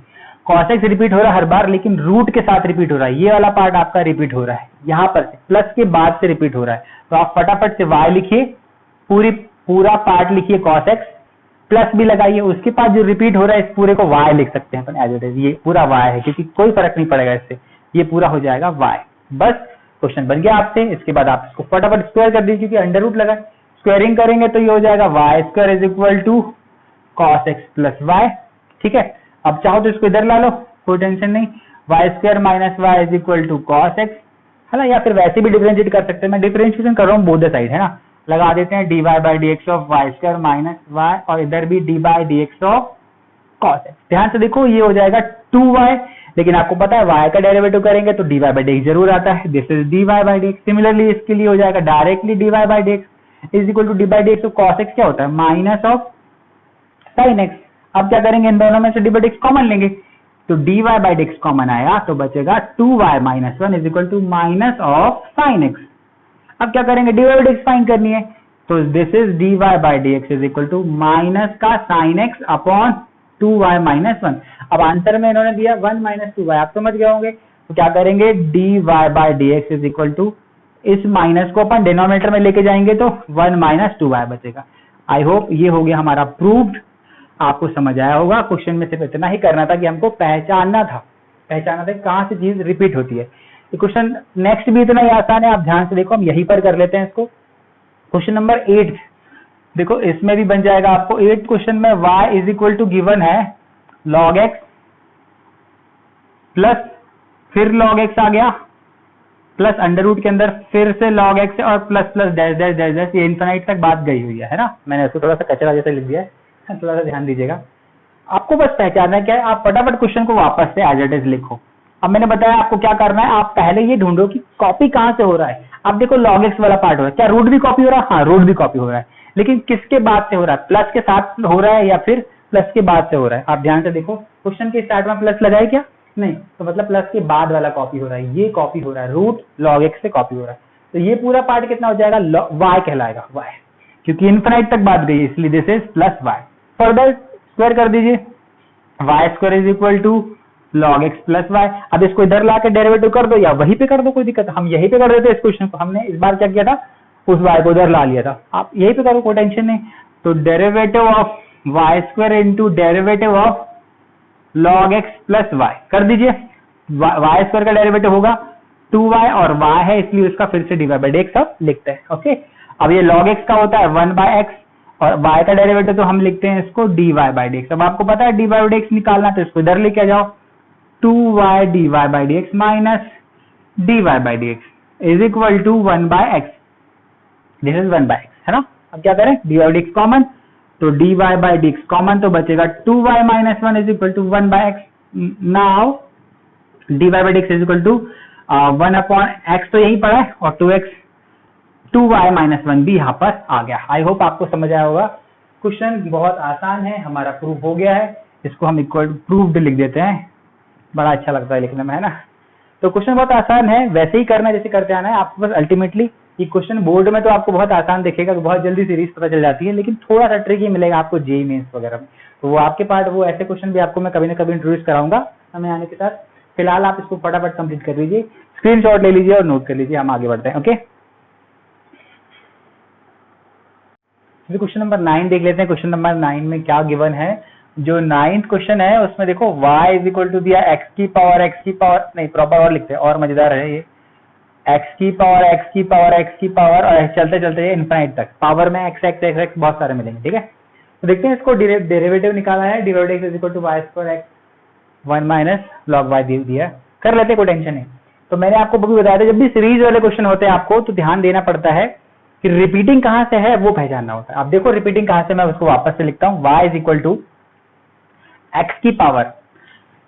cos x रिपीट हो रहा है हर बार, लेकिन रूट के साथ रिपीट हो रहा है, ये वाला पार्ट आपका रिपीट हो रहा है, यहाँ पर से प्लस के बाद से रिपीट हो रहा है। तो आप फटाफट से y लिखिए, पूरा पार्ट लिखिए cos x, प्लस भी लगाइए, उसके बाद जो रिपीट हो रहा है इस पूरे को y लिख सकते हैं अपन एज इट इज, ये पूरा y है क्योंकि कोई फर्क नहीं पड़ेगा इससे, ये पूरा हो जाएगा y। बस क्वेश्चन बन गया आपसे। इसके बाद आप इसको फटाफट स्क्वायर कर दीजिए, क्योंकि अंडर रूट लगा, स्क्वायरिंग करेंगे तो ये हो जाएगा y square is equal to cos x plus y। ठीक है, अब चाहो तो इसको इधर ला लो, कोई टेंशन नहीं, y square minus y is equal to cos x, है ना, या फिर वैसे भी डिफरेंशिएट कर सकते हैं, मैं डिफरेंशिएशन कर रहा हूँ बोथ द साइड, है ना, लगा देते हैं dy by dx of y square minus y, और इधर भी dy by dx of cos x। ध्यान से देखो ये हो जाएगा 2y, लेकिन आपको पता है y का डेरिवेटिव करेंगे तो dy बाई dx जरूर आता है, this is dy by dx। Similarly इसके लिए हो जाएगा directly dy by dx is equal to dy by dx of cos x क्या होता है, माइनस ऑफ sin x। अब क्या करेंगे, इन दोनों में से dy बाई dx कॉमन लेंगे, तो dy by d x common आया तो बचेगा 2y minus 1 is equal to minus of sine x. अब क्या करेंगे, dy by d x find करनी है, तो this is dy by d x is equal to minus का sine x upon 2y minus 1। अब आंसर में इन्होंने दिया 1 माइनस 2y, आप समझ गए होंगे। तो क्या करेंगे, dy by d x is equal to इस माइनस को अपन डिनोमिनेटर में लेके जाएंगे तो 1 माइनस 2y बचेगा। आई होप ये हो गया हमारा प्रूव्ड, आपको समझ आया होगा। क्वेश्चन में सिर्फ इतना ही करना था कि हमको पहचानना था कहां से चीज रिपीट होती है। क्वेश्चन नेक्स्ट भी इतना ही आसान है, आप ध्यान से देखो, हम यहीं पर कर लेते हैं इसको। क्वेश्चन नंबर 8 देखो, इसमें भी बन जाएगा आपको। 8 क्वेश्चन में y is equal to given है log x प्लस फिर log x आ गया प्लस अंडर रूट के अंदर फिर से log x और plus plus dash dash dash dash, ये इनफाइनाइट तक बात गई हुई है ना। मैंने इसको थोड़ा सा कचरा जैसे लिख दिया है, थोड़ा सा ध्यान दीजिएगा। आपको बस पहचानना क्या है, आप फटाफट क्वेश्चन को वापस से एज इट इज लिखो। अब मैंने बताया आपको क्या करना है, आप पहले ये ढूंढो कि कॉपी कहां से हो रहा है। अब देखो log x वाला पार्ट हो रहा है, क्या रूट भी कॉपी हो रहा है? हाँ, रूट भी कॉपी हो रहा है, लेकिन किसके बाद से हो रहा है, प्लस के साथ हो रहा है या फिर प्लस के बाद से हो रहा है। आप ध्यान से देखो, क्वेश्चन के स्टार्ट में प्लस लगाए क्या? नहीं, तो मतलब प्लस के बाद वाला कॉपी हो रहा है, ये कॉपी हो रहा है, रूट log x से कॉपी हो रहा है। तो ये पूरा पार्ट कितना हो जाएगा, y कहलाएगा, y, क्योंकि इनफिनाइट तक बात गई इसलिए this is plus y। Further square कर दीजिए, y square is equal to log x plus y। अब इसको इधर लाके डेरिवेटिव कर दो या वहीं पे कर दो, कोई दिक्कत है, हम यहीं पे कर देते इस क्वेश्चन को। हमने इस बार क्या किया था, उस y को इधर ला लिया था, आप यहीं पे करो, कोई टेंशन नहीं। तो derivative of y square into derivative of log x plus y कर दीजिए। y स्क्वायर का डेरिवेटिव होगा 2y और y है इसलिए उसका फिर से dy बाई dx अब लिखते हैं। ओके, अब ये log x का होता है 1 बाय x और y का डेरिवेटिव तो हम लिखते हैं इसको dy बाई dx। अब आपको पता है dy बाई dx निकालना, तो इसको इधर लेके आ जाओ, 2y dy by dx minus dy by dx is equal to 1 by x, this is 1 by x, है ना। अब क्या करें, dy बाई dx कॉमन, तो dy बाई dx कॉमन तो बचेगा 2y minus 1 is equal to 1 by x। Now dy by dx is equal to 1 upon x तो यही पड़ा है और 2x 2y माइनस 1 भी यहाँ पर आ गया। आई होप आपको समझ आया होगा। क्वेश्चन बहुत आसान है, हमारा प्रूफ हो गया है, इसको हम इक्वल प्रूफ्ड लिख देते हैं, बड़ा अच्छा लगता है लिखने में, है ना। तो क्वेश्चन बहुत आसान है, वैसे ही करना है जैसे करते आना है आपको। बस अल्टीमेटली ये क्वेश्चन बोर्ड में तो आपको बहुत आसान दिखेगा, बहुत जल्दी सीरीज पता चल जाती है, लेकिन थोड़ा सा ट्रिकी मिलेगा आपको जेईई मेंस वगैरह में। तो वो आपके पार्ट, वो ऐसे क्वेश्चन भी आपको मैं कभी ना कभी इंट्रोड्यूस कराऊंगा समय आने के साथ। फिलहाल आप इसको फटाफट कंप्लीट कर लीजिए, स्क्रीनशॉट ले लीजिए और नोट कर लीजिए, हम आगे बढ़ते हैं। ओके, क्वेश्चन नंबर 9 देख लेते हैं। क्वेश्चन नंबर 9 में क्या गिवन है, जो 9th क्वेश्चन है उसमें देखो y इज इक्वल टू दिया x की पावर नहीं, प्रॉपर और लिखते हैं और मजेदार है ये, x की पावर और चलते चलते ये इनफाइनाइट तक पावर में x बहुत सारे मिलेंगे। ठीक है, तो देखते हैं, इसको डेरिवेटिव निकाला है, divide is equal to y square x 1 minus log y दिया, कर लेते, कोई टेंशन नहीं। तो मैंने आपको बताया था, जब भी सीरीज वाले क्वेश्चन होते हैं आपको तो ध्यान देना पड़ता है कि रिपीटिंग कहां से है वो पहचानना होता है। अब देखो रिपीटिंग कहां से, मैं उसको वापस से लिखता हूं, y is equal to x की पावर,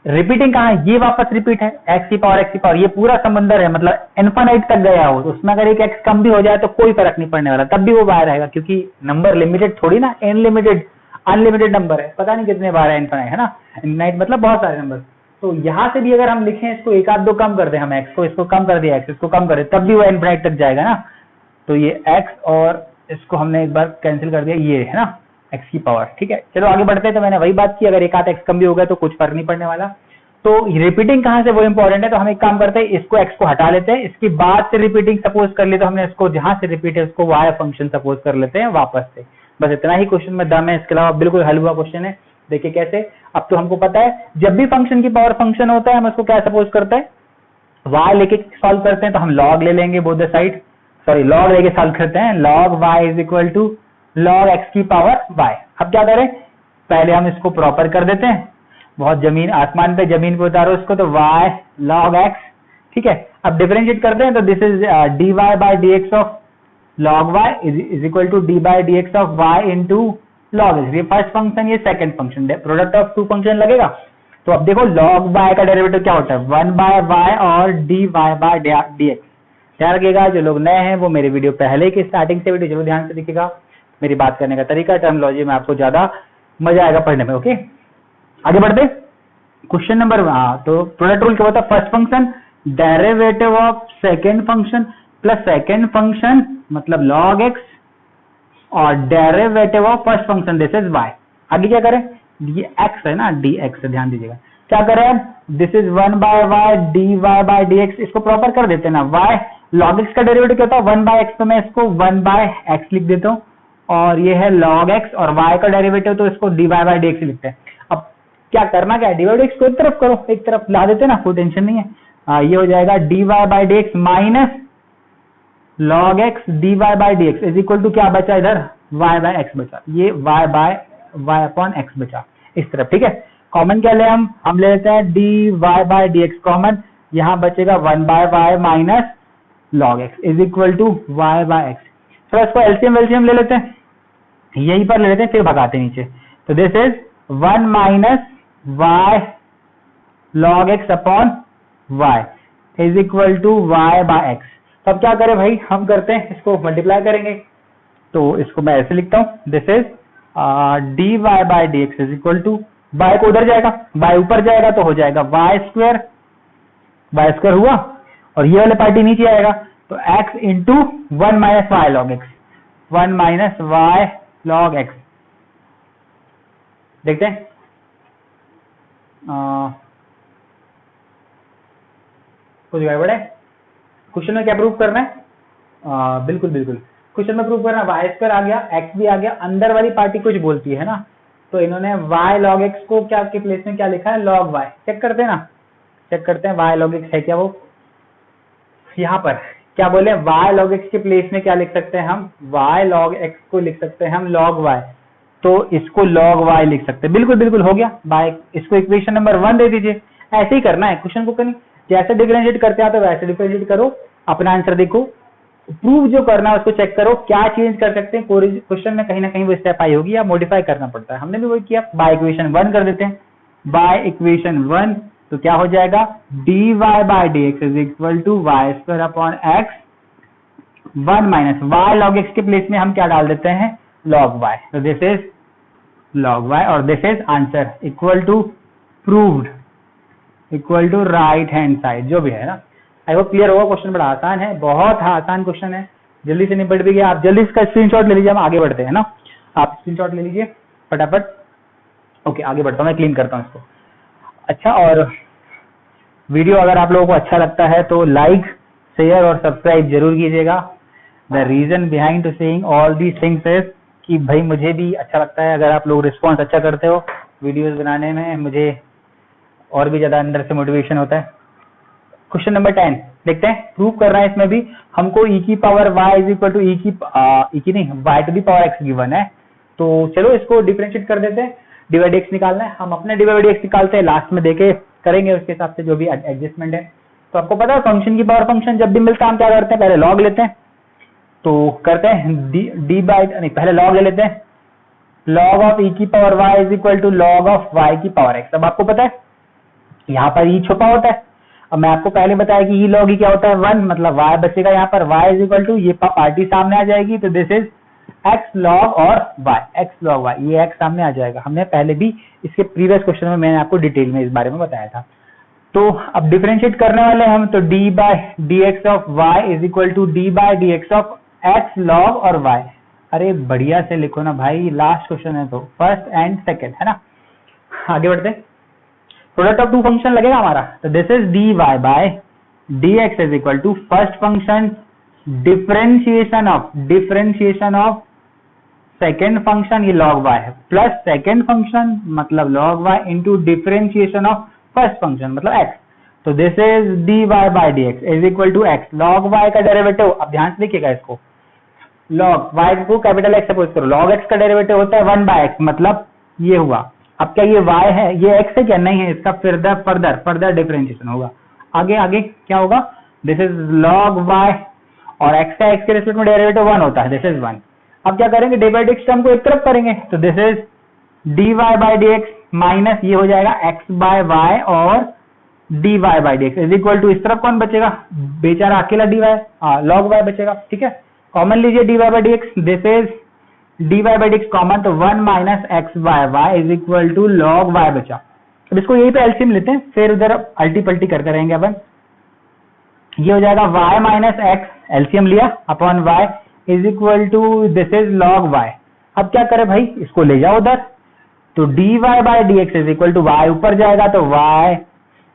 रिपीटिंग कहां है, ये वापस रिपीट है, x की पावर, ये पूरा समंदर है, मतलब इनफाइनाइट तक गया हो तो उसमें अगर एक x कम भी हो जाए तो कोई फर्क नहीं पड़ने वाला, तब भी वो बाहर रहेगा, क्योंकि नंबर लिमिटेड थोड़ी ना, अनलिमिटेड नंबर है, पता नहीं कितने बार है इनफाइनाइट, है ना। इनफाइनाइट मतलब बहुत सारे नंबर। तो यहां से भी अगर हम लिखें इसको, एक आध दो कम कर दे, हम x को, इसको कम कर दिया, x इसको कम कर दे, तब भी वो इनफाइनाइट तक जाएगा ना। तो ये x और इसको हमने एक बार कैंसिल कर दिया, ये है ना x की पावर। ठीक है, चलो आगे बढ़ते हैं। तो मैंने वही बात की, अगर एक आध x कम भी हो गया तो कुछ फर्क नहीं पड़ने वाला। तो रिपीटिंग कहां से वो इंपॉर्टेंट है, तो हम एक काम करते हैं, इसको x को हटा लेते हैं, इसके बाद से रिपीटिंग सपोज कर ली तो हमने इसको जहां से रिपीट है उसको y फंक्शन सपोज कर लेते हैं वापस से। बस इतना ही क्वेश्चन में दम है, इसके अलावा बिल्कुल हल हुआ क्वेश्चन है। देखिए कैसे, अब तो हमको पता है जब भी फंक्शन की पावर फंक्शन होता है हम उसको क्या सपोज करते हैं, y लेके सॉल्व करते हैं, तो हम log ले लेंगे both the side, sorry log लेके सॉल्व करते हैं, log y is equal to log x की पावर y। अब क्या करें, पहले हम इसको प्रॉपर कर देते हैं, बहुत जमीन आसमान पे, जमीन पे उतारो इसको, तो y log x। ठीक है, अब डिफरेंशिएट करते हैं, तो this is dy by dx of log y is equal to dy by dx of y into log x। ये फर्स्ट फंक्शन, ये second function, product of two function लगेगा। तो अब देखो log y का डेरिवेटिव क्या होता है, 1 बाय y और dy बाय dx। ध्यान रखिएगा, जो लोग नए हैं वो मेरे वीडियो पहले की स्टार्टिंग से वीडियो जरूर ध्यान से देखिएगा, मेरी बात करने का तरीका, टर्मिनोलॉजी में आपको ज्यादा मजा आएगा पढ़ने में। ओके, आगे बढ़ते। क्वेश्चन नंबर, हाँ, तो प्रोडक्ट रूल क्या होता है? First function derivative of second function plus second function मतलब लॉग एक्स और derivative of first function this is y. आगे क्या करें? ये एक्स है ना, डी एक्स, ध्यान दीजिएगा क्या करें? This is 1 by y d y by d x. इसको प्रॉपर कर देते हैं ना, वाई लॉग एक्स का डेरिवेटिव क्या होता है? 1 बाय एक्स, तो मैं इसको 1 बाय एक्स लिख देता हूँ, और ये है log x, और y का डेरिवेटिव तो इसको dy बाय dx लिखते हैं। अब क्या करना क्या है? dy बाय dx को एक तरफ करो, एक तरफ ला देते हैं ना, कोई टेंशन नहीं है। ये हो जाएगा dy by dx minus log x dy by dx is equal to क्या बचा इधर? y बाय x बचा, ये y by y upon x बचा इस तरफ, ठीक है। कॉमन क्या ले हम ले लेते हैं dy बाय dx कॉमन, यहाँ बचेगा 1 by y minus log x is equal to y by x। तो इसको एलसीएम वेलसीएम ले लेते हैं, यहीं पर ले लेते हैं, फिर भगाते हैं नीचे। तो this is 1 minus y log x upon y is equal to y by x। तो अब क्या करें भाई? हम करते हैं इसको मल्टीप्लाई करेंगे, तो इसको मैं ऐसे लिखता हूं, this is dy by dx is equal to y को उधर जाएगा, y ऊपर जाएगा तो हो जाएगा y स्क्वायर हुआ, और ये वाले पार्टी नीचे आएगा, तो x into 1 minus y log x, 1 minus y log x. देखते हैं कुछ गड़बड़ है क्वेश्चन में? क्या प्रूव करना है? बिल्कुल बिल्कुल, क्वेश्चन में प्रूव करना वाई स्क्वायर आ गया, एक्स भी आ गया, अंदर वाली पार्टी कुछ बोलती है ना, तो इन्होंने वाई लॉग एक्स को क्या के प्लेस में क्या लिखा है? Log Y. चेक करते हैं ना, चेक करते हैं वाई लॉग एक्स है क्या वो। यहाँ पर क्या बोले? y log x के प्लेस में क्या लिख सकते हैं हम? y log x को लिख सकते हैं हम log y, तो इसको log y लिख सकते हैं। बिल्कुल बिल्कुल हो गया बाय, इसको इक्वेशन नंबर 1 दे दीजिए। ऐसे ही करना है क्वेश्चन को, कहीं जैसे डिफरेंशिएट करते हैं तो वैसे डिफरेंशिएट करो, अपना आंसर देखो, प्रूव जो करना है उसको चेक करो, क्या चेंज कर सकते हैं। क्वेश्चन में कहीं ना कहीं वो स्टेप आई होगी या मॉडिफाई करना पड़ता है, हमने भी वही किया। बाय इक्वेशन 1 कर देते हैं, बाय इक्वेशन 1, तो क्या हो जाएगा? dy by dx is equal to y square upon x, 1 minus y log x के प्लेस में हम क्या डाल देते हैं? log y, तो दिस इज log y, और this is answer equal to proved, equal to right hand side, जो भी है ना। आई होप क्लियर होगा। क्वेश्चन बड़ा आसान है, बहुत आसान क्वेश्चन है, जल्दी से निपट भी गया। आप जल्दी इसका स्क्रीनशॉट ले लीजिए, हम आगे बढ़ते हैं ना। आप स्क्रीनशॉट ले लीजिए फटाफट। ओके, आगे बढ़ता हूँ, मैं क्लीन करता हूँ इसको। अच्छा, और वीडियो अगर आप लोगों को अच्छा लगता है तो लाइक, शेयर और सब्सक्राइब जरूर कीजिएगा। The reason behind to saying all these things is कि भाई मुझे भी अच्छा लगता है, अगर आप लोग रिस्पॉन्स अच्छा करते हो वीडियोस बनाने में, मुझे और भी ज्यादा अंदर से मोटिवेशन होता है। क्वेश्चन नंबर 10 देखते हैं, प्रूव करना है इसमें भी हमको। e की power y is equal to y to the power x given है, तो चलो इसको डिफरेंशिएट कर देते हैं। dy बाय dx निकालना है, हम अपने dy बाय dx निकालते हैं, लास्ट में देके करेंगे उसके हिसाब से जो भी एडजस्टमेंट है। तो आपको पता है फंक्शन की पावर फंक्शन जब भी मिलता है हम क्या करते हैं? पहले लॉग लेते हैं, तो करते हैं पहले लॉग ले लेते हैं, लॉग ऑफ e की power y is equal to log of y की पावर x। अब आपको पता है यहाँ पर e छुपा होता है, अब मैं आपको पहले बताया कि e log e क्या होता है? 1, मतलब y बचेगा यहाँ पर, y इज इक्वल टू ये पार्टी सामने आ जाएगी, तो दिस इज x log और y, x log y, ये x सामने आ जाएगा। हमने पहले भी इसके प्रीवियस क्वेश्चन में मैंने आपको डिटेल में इस बारे में बताया था। तो अब डिफरेंशिएट करने वाले हम, तो d by dx of y is equal to d by dx of x log और y। अरे बढ़िया से लिखो ना भाई, लास्ट क्वेश्चन है तो फर्स्ट एंड सेकंड है ना। आगे बढ़ते हैं, प्रोडक्ट ऑफ टू फंक्शन लगेगा हमारा, तो this is dy by dx is equal to first function differentiation of second function, ये log y है, प्लस सेकेंड फंक्शन मतलब log y into differentiation of first function मतलब x, तो this is dy by dx is equal to x log y का derivative. अब ध्यान से देखिएगा इसको, log y को कैपिटल x सपोज करो, log x का डेरिवेटिव होता है 1 बाय x, मतलब ये हुआ। अब क्या ये y है, ये x है क्या? नहीं है, इसका फर्दर डिफरेंशिएशन होगा। आगे आगे क्या होगा? दिस इज log y, और x का x के रिस्पेक्ट में डेरिवेटिव 1 होता है, दिस इज 1। अब क्या करेंगे? dy बाय dx टर्म को एक तरफ करेंगे, तो this is dy by dx minus ये हो जाएगा x बाय y और dy by dx is equal to, इस तरफ कौन बचेगा? बेचारा अकेला dy, log y बचेगा, ठीक है। कॉमन लीजिए dy by dx, this is dy by dx common, तो 1 minus x by y is equal to log y बचा। अब इसको यहीं पे एलसीएम लेते हैं, फिर उधर अल्टी पल्टी करते रहेंगे अपन। ये हो जाएगा y माइनस एक्स, एलसीएम लिया, upon y is equal to this is log y। अब क्या करें भाई, इसको ले जाओ उधर, तो dy by dx is equal to y, ऊपर जाएगा तो y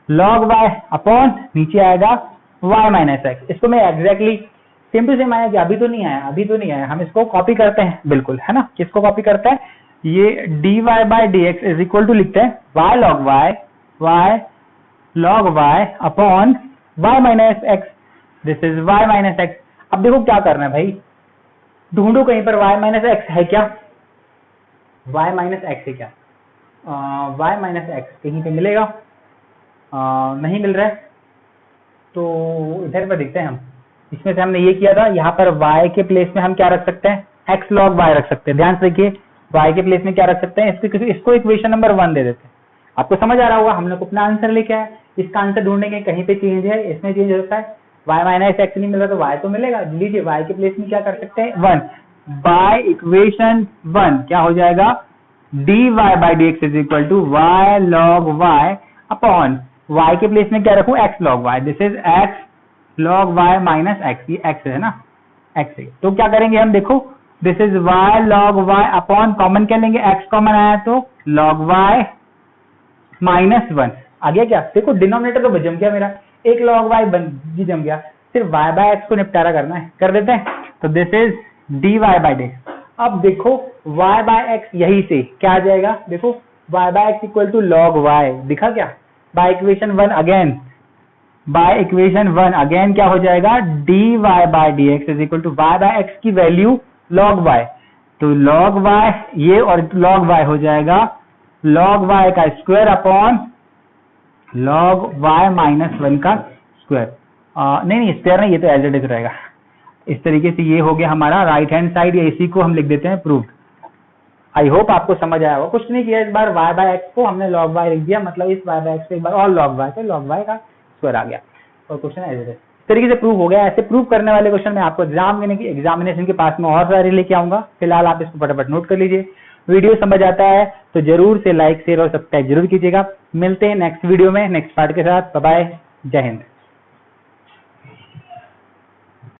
log y अपॉन नीचे आएगा y माइनस एक्स। इसको मैं एग्जैक्टली सेम टू सेम आया कि अभी तो नहीं आया, हम इसको कॉपी करते हैं बिल्कुल, है ना। किसको कॉपी करते हैं, ये dy by dx is equal to लिखते हैं y log y upon y minus x, this is y minus x. अब देखो क्या करना है भाई, ढूंढो कहीं पर y माइनस एक्स है क्या, y माइनस एक्स है क्या, y माइनस एक्स कहीं पे मिलेगा, नहीं मिल रहा है, तो इधर पर देखते हैं हम। इसमें से हमने ये किया था, यहाँ पर y के प्लेस में हम क्या रख सकते हैं, x log y रख सकते हैं। ध्यान से देखिए, y के प्लेस में क्या रख सकते हैं, इसको इक्वेशन नंबर 1 दे देते हैं। आपको समझ आ रहा होगा, हमने अपना आंसर लेके आया, इसका आंसर ढूंढेंगे, कहीं पे चेंज है, इसमें चेंज हो सकता है, y माइनस एक्स नहीं मिल रहा तो y तो मिलेगा, लीजिए y के प्लेस में क्या कर सकते हैं 1, बाय इक्वेशन 1 क्या हो जाएगा, dy by dx is equal to y log y upon y के प्लेस में क्या रखूं, x log y, this is x log y minus x, ये x है ना, x है। तो क्या करेंगे हम, देखो this is y log y upon common क्या लेंगे, x कॉमन आया तो log y माइनस 1 आ गया। क्या देखो, डिनोमिनेटर तो जम गया मेरा, एक log y भी जम गया, सिर्फ y बाय x को निपटारा करना है, कर देते हैं। तो this is dy by dx। अब देखो y बाय x यही से क्या आ जाएगा, देखो y by x equal to log y, दिखा क्या, by equation 1 again, by equation 1 again क्या हो जाएगा, dy by dx is equal to y by x की वैल्यू log y, तो log y ये और log y हो जाएगा log y का square upon log y minus 1 का स्क्वायर, नहीं स्क्वायर नहीं, ये तो एज इट इज रहेगा। इस तरीके से ये हो गया हमारा राइट हैंड साइड, या इसी को हम लिख देते हैं प्रूव्ड। आई होप आपको समझ आया होगा। कुछ नहीं किया, इस बार y बाय एक्स को हमने log y लिख दिया, मतलब इस y बाय एक्स को एक बार और log y से log y का स्क्वायर आ गया, और क्वेश्चन एज इट इज इस तरीके से प्रूव हो गया। ऐसे प्रूव करने वाले क्वेश्चन मैं आपको एग्जामिनेशन के पास में और सारे लेके आऊंगा। फिलहाल आप इसको फटाफट नोट कर लीजिए। वीडियो समझ आता है तो जरूर से लाइक शेयर और सब्सक्राइब जरूर कीजिएगा। मिलते हैं नेक्स्ट वीडियो में नेक्स्ट पार्ट के साथ। बाय बाय, जय हिंद।